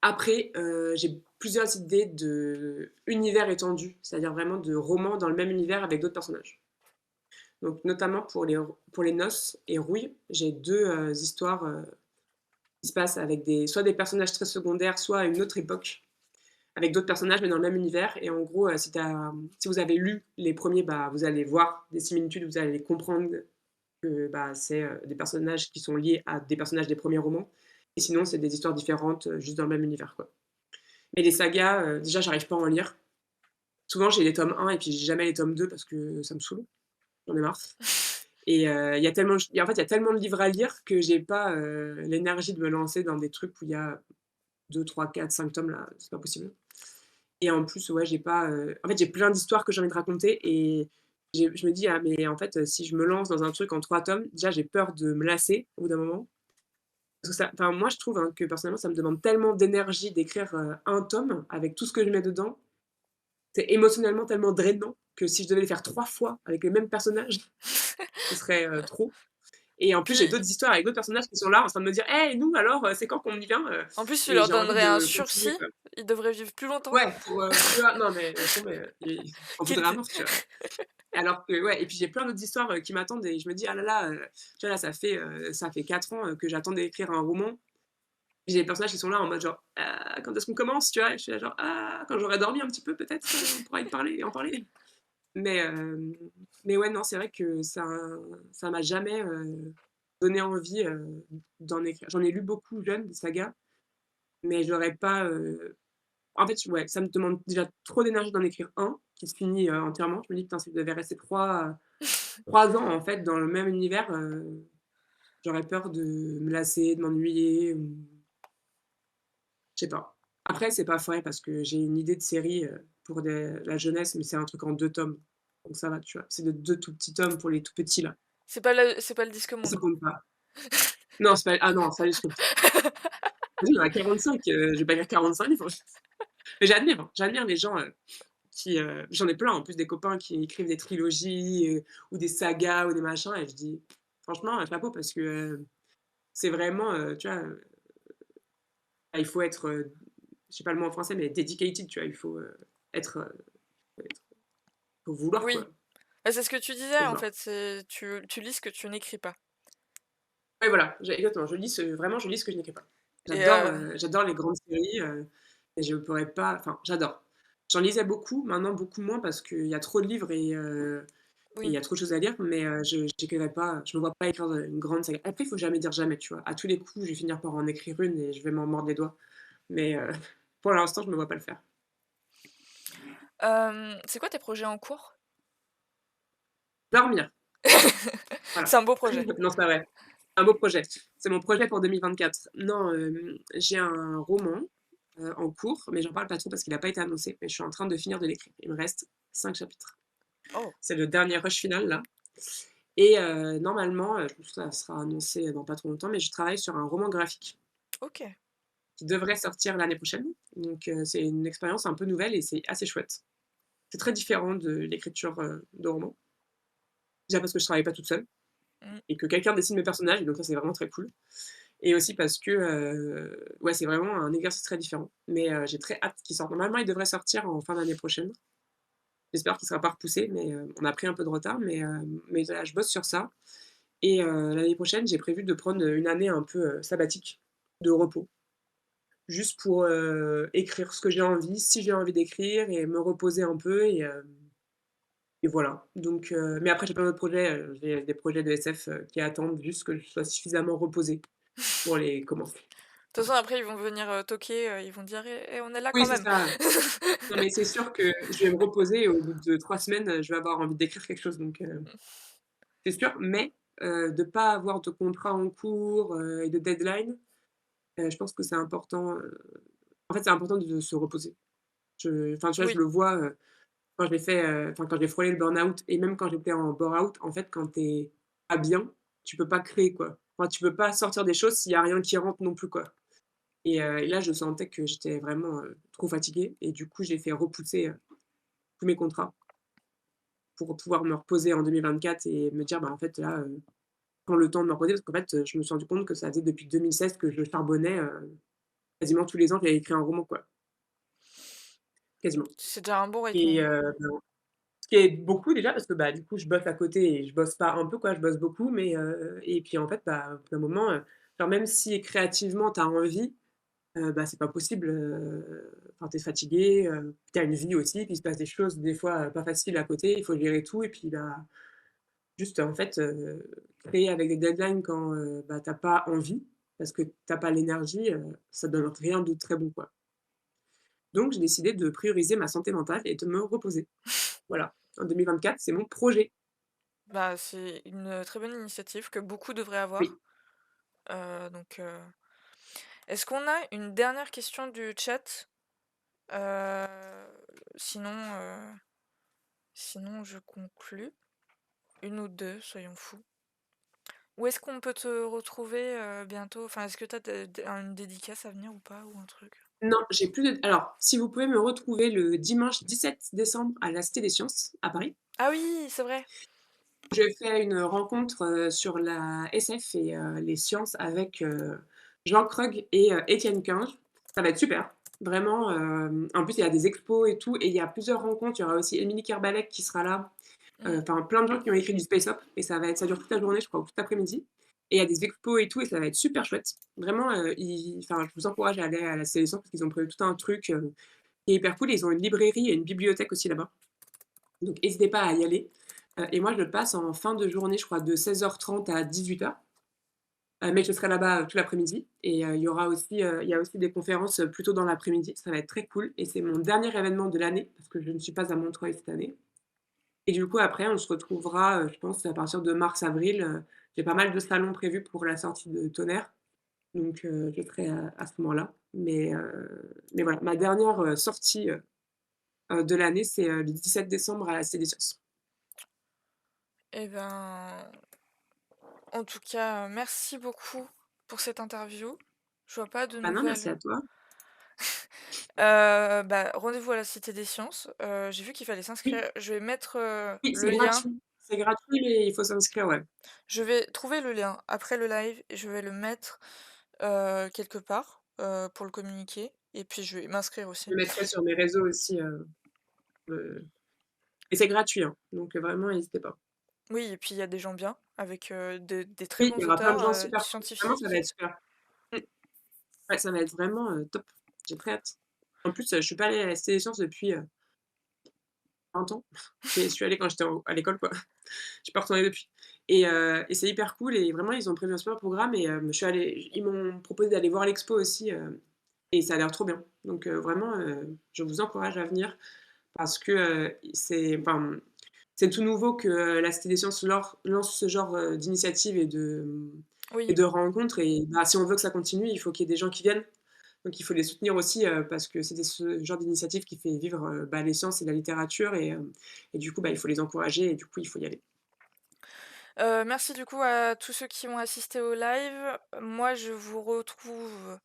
Après, j'ai plusieurs idées d'univers étendu, c'est-à-dire vraiment de romans dans le même univers avec d'autres personnages. Donc notamment pour les noces et Rouille, j'ai 2 histoires, qui se passent avec soit des personnages très secondaires, soit à une autre époque, avec d'autres personnages, mais dans le même univers. Et en gros, si vous avez lu les premiers, bah, vous allez voir des similitudes, vous allez comprendre que, bah, c'est, des personnages qui sont liés à des personnages des premiers romans. Et sinon, c'est des histoires différentes, juste dans le même univers, quoi. Mais les sagas, déjà, j'arrive pas à en lire. Souvent, j'ai les tomes 1 et puis j'ai jamais les tomes 2 parce que ça me saoule, j'en ai marre. Et en fait, il y a tellement de livres à lire que j'ai pas, l'énergie de me lancer dans des trucs où il y a 2, 3, 4, 5 tomes là, c'est pas possible. Et en plus, ouais, j'ai pas, en fait, j'ai plein d'histoires que j'ai envie de raconter et je me dis: «Ah mais en fait, si je me lance dans un truc en 3 tomes, déjà j'ai peur de me lasser au bout d'un moment». Parce que ça, enfin moi je trouve, hein, que personnellement ça me demande tellement d'énergie d'écrire, 1 tome avec tout ce que je mets dedans. C'est émotionnellement tellement drainant que si je devais les faire 3 fois avec les mêmes personnages, ce serait, trop. Et en plus, j'ai Puis d'autres histoires avec d'autres personnages qui sont là en train de me dire: «Hey, nous alors, c'est quand qu'on y vient?» en plus, tu Et leur j'ai envie donnerais un de continuer, sursis, quoi. ils devraient vivre plus longtemps. Ouais, tu vois? Non, mais laisse tomber, ils m'en Qu'ils voudraient à mort, tu vois? Alors que ouais, et puis j'ai plein d'autres histoires, qui m'attendent et je me dis: «Ah là là», tu vois, là, ça fait 4 ans, que j'attends d'écrire un roman. J'ai des personnages qui sont là en mode genre: «Ah, quand est-ce qu'on commence?» Tu vois? Et je suis là genre: «Ah, quand j'aurai dormi un petit peu peut-être, on pourra y parler en parler». Mais ouais, non, c'est vrai que ça m'a jamais, donné envie, d'en écrire. J'en ai lu beaucoup jeune, des sagas, mais j'aurais pas, en fait, ouais, ça me demande déjà trop d'énergie d'en écrire un qui se finit, entièrement. Je me dis: «Putain, si je devais rester 3 ans, en fait, dans le même univers, j'aurais peur de me lasser, de m'ennuyer ou sais pas. Après, c'est pas frais parce que j'ai une idée de série, pour la jeunesse, mais c'est un truc en 2 tomes, donc ça va, tu vois? C'est de 2 tout petits tomes pour les tout petits là, C'est pas le Disque ça Monde, quoi. compte pas. Non, c'est pas ah non, ça je compte. Vas-y, il y en a 45, je vais pas lire 45 livres. Mais j'admire les gens, qui, j'en ai plein en plus des copains qui écrivent des trilogies, ou des sagas ou des machins et je dis: «Franchement, chapeau» parce que, c'est vraiment, tu vois, bah, il faut être, je sais pas le mot en français, mais dedicated, tu vois? Il faut, être, faut vouloir Oui, quoi, bah, c'est ce que tu disais, faut en vouloir. fait, c'est tu lis ce que tu n'écris pas Ouais, voilà, exactement, je lis ce que je n'écris pas. et J'adore les grandes séries, et je pourrais pas enfin, j'adore. J'en lisais beaucoup, maintenant beaucoup moins parce qu'il y a trop de livres et il y oui. a trop de choses à lire, mais j'écrirais pas, je me vois pas écrire, une grande saga. Après, il faut jamais dire jamais, tu vois? À tous les coups, je vais finir par en écrire une et je vais m'en mordre les doigts, mais pour l'instant, je me vois pas le faire. C'est quoi tes projets en cours? Dormir, C'est voilà. un beau projet. Non, c'est pas vrai. Un beau projet. C'est mon projet pour 2024. Non, j'ai un roman, en cours, mais j'en parle pas trop parce qu'il a pas été annoncé, mais je suis en train de finir de l'écrire. Il me reste 5 chapitres. Oh, C'est le dernier rush final là et normalement, je pense que ça sera annoncé dans pas trop longtemps, mais je travaille sur un roman graphique OK. qui devrait sortir l'année prochaine. Donc c'est une expérience un peu nouvelle et c'est assez chouette. C'est très différent de l'écriture, de roman. Déjà parce que je travaille pas toute seule Mmh. et que quelqu'un dessine mes personnages et donc ça, c'est vraiment très cool. Et aussi parce que, ouais, c'est vraiment un exercice très différent. Mais j'ai très hâte qu'il sorte. Normalement, il devrait sortir en fin d'année prochaine. J'espère qu'il sera pas repoussé, mais on a pris un peu de retard, mais voilà, je bosse sur ça et l'année prochaine, j'ai prévu de prendre, une année un peu, sabbatique, de repos. Juste pour, écrire ce que j'ai envie, si j'ai envie d'écrire et me reposer un peu et voilà. Donc mais après j'ai plein d'autres projets, j'ai des projets de SF, qui attendent juste que je sois suffisamment reposée pour les commencer. De toute façon, après, ils vont venir, toquer, ils vont dire: «Eh, on est là Oui, quand c'est même». ça. Non, mais c'est sûr que je vais me reposer et au bout de 3 semaines, je vais avoir envie d'écrire quelque chose donc c'est sûr, mais de pas avoir de contrat en cours, et de deadline, je pense que c'est important, en fait, c'est important de se reposer. Enfin, tu vois, je Oui, le vois, quand j'ai fait, enfin, quand j'ai frôlé le burn-out et même quand j'étais en bore-out, en fait, quand tu es pas bien, tu peux pas créer, quoi. Enfin, tu peux pas sortir des choses s'il y a rien qui rentre non plus, quoi et là, je sentais que j'étais vraiment, trop fatiguée et du coup, j'ai fait repousser, tous mes contrats pour pouvoir me reposer en 2024 et me dire: «Bah, en fait, là, prends le temps de me reposer» parce qu'en fait, je me suis rendu compte que ça faisait depuis 2016 que je charbonnais, quasiment tous les ans, j'avais écrit un roman, quoi, quasiment c'est déjà un bon rythme, et oui. ben, ce qui est beaucoup déjà parce que, bah, du coup, je bosse à côté et je bosse pas un peu, quoi, je bosse beaucoup mais et puis, en fait, bah, au bout d'un moment, genre, même si créativement tu as envie, bah, c'est pas possible, enfin, tu es fatigué, tu as une vie aussi, puis il se passe des choses des fois, pas faciles à côté, il faut gérer tout et puis, bah juste, en fait, créer avec des deadlines quand, bah, tu as pas envie, parce que tu as pas l'énergie, ça donne rien de très bon, quoi. Donc j'ai décidé de prioriser ma santé mentale et de me reposer. Voilà, en 2024, c'est mon projet. Bah, c'est une, très bonne initiative que beaucoup devraient Oui. avoir, donc est-ce qu'on a une dernière question du chat? Heu, sinon, sinon je conclus. Une ou 2, soyons fous. Où est-ce qu'on peut te retrouver, bientôt? Enfin, est-ce que tu as une dédicace à venir ou pas ou un truc? Non, j'ai plus de alors, si vous pouvez me retrouver le dimanche 17 décembre à la Cité des Sciences, à Paris. Ah oui, c'est vrai! Je fais une rencontre, sur la SF et les sciences avec, Jean Krug et Étienne Quinge. Ça va être super. Vraiment, en plus, il y a des expos et tout et il y a plusieurs rencontres. Il y aura aussi Émilie Kerbalek qui sera là, Mmh. enfin plein de gens qui ont écrit du space op et ça dure toute la journée, je crois, ou toute l'après-midi et il y a des expos et tout et ça va être super chouette. Vraiment, ils enfin, je vous encourage à aller à la sélection parce qu'ils ont prévu tout un truc, qui est hyper cool et ils ont une librairie et une bibliothèque aussi là-bas. Donc n'hésitez pas à y aller. Et moi je le passe en fin de journée, je crois de 16h30 à 18h. Mais je serai là-bas, tout l'après-midi et il y a aussi des conférences, plutôt dans l'après-midi. Ça va être très cool et c'est mon dernier événement de l'année parce que je ne suis pas à Montreuil cette année et du coup après on se retrouvera, je pense à partir de mars-avril, j'ai pas mal de salons prévus pour la sortie de Tonnerre donc je serai à ce moment-là. Mais voilà, ma dernière, sortie, de l'année, c'est, le 17 décembre à la Cité des Sciences. Et ben, en tout cas, merci beaucoup pour cette interview. Je vois pas de Bah, non, merci nouvelles. à toi. Bah, rendez-vous à la Cité des Sciences. J'ai vu qu'il fallait Oui, s'inscrire. Je vais mettre, oui, le c'est lien. gratuit. C'est gratuit, mais il faut s'inscrire, ouais. Je vais trouver le lien après le live et je vais le mettre, quelque part, pour le communiquer et puis je vais m'inscrire aussi. Je le mettrai sur mes réseaux aussi, heu et c'est gratuit, hein, donc vraiment n'hésitez pas. Oui et puis il y a des gens bien avec, des très Oui, il bons y aura plein de auteurs, gens super cool. Vraiment, ça scientifiques. va être super. Mmh. Ouais, ça va être vraiment, top. J'ai très hâte. En plus, je suis pas allée à la Cité des Sciences depuis, 20 ans. Je suis allée quand j'étais à l'école, quoi. Je suis pas retournée depuis et c'est hyper cool et vraiment ils ont prévu un super programme et je suis allée ils m'ont proposé d'aller voir l'expo aussi, et ça a l'air trop bien. Donc vraiment, je vous encourage à venir parce que, c'est tout nouveau que, la Cité des Sciences lance ce genre, d'initiative et Oui. de rencontres et bah, si on veut que ça continue, il faut qu'il y ait des gens qui viennent. Donc il faut les soutenir aussi, parce que ce genre d'initiative qui fait vivre, bah, les sciences et la littérature et du coup, bah, il faut les encourager et du coup, il faut y aller. Merci du coup à tous ceux qui ont assisté au live. Moi, je vous retrouve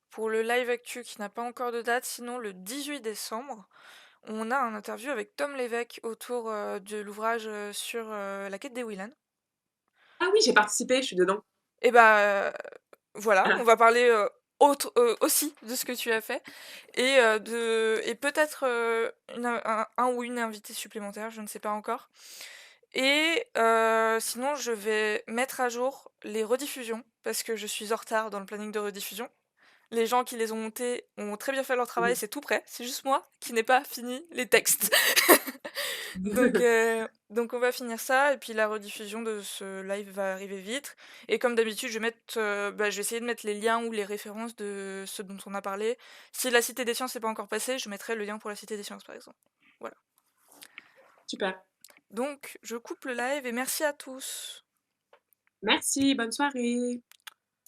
pour le live actu qui n'a pas encore de date, sinon le 18 décembre. On a un interview avec Tom Lévesque autour, de l'ouvrage, sur, la quête des Willan. Ah oui, j'ai participé, je suis dedans. Et bah, voilà, on va parler, aussi de ce que tu as fait et peut-être, un ou une invitée supplémentaire, je ne sais pas encore et sinon je vais mettre à jour les rediffusions parce que je suis en retard dans le planning de rediffusion. Les gens qui les ont montés ont très bien fait leur travail, Mmh c'est tout prêt, c'est juste moi qui n'ai pas fini les textes. Donc mh. donc on va finir ça et puis la rediffusion de ce live va arriver vite et comme d'habitude, je vais mettre, bah, je vais essayer de mettre les liens ou les références de ce dont on a parlé. Si la Cité des Sciences n'est pas encore passée, je mettrai le lien pour la Cité des Sciences, par exemple. Voilà. Super. Donc je coupe le live et merci à tous. Merci, bonne soirée.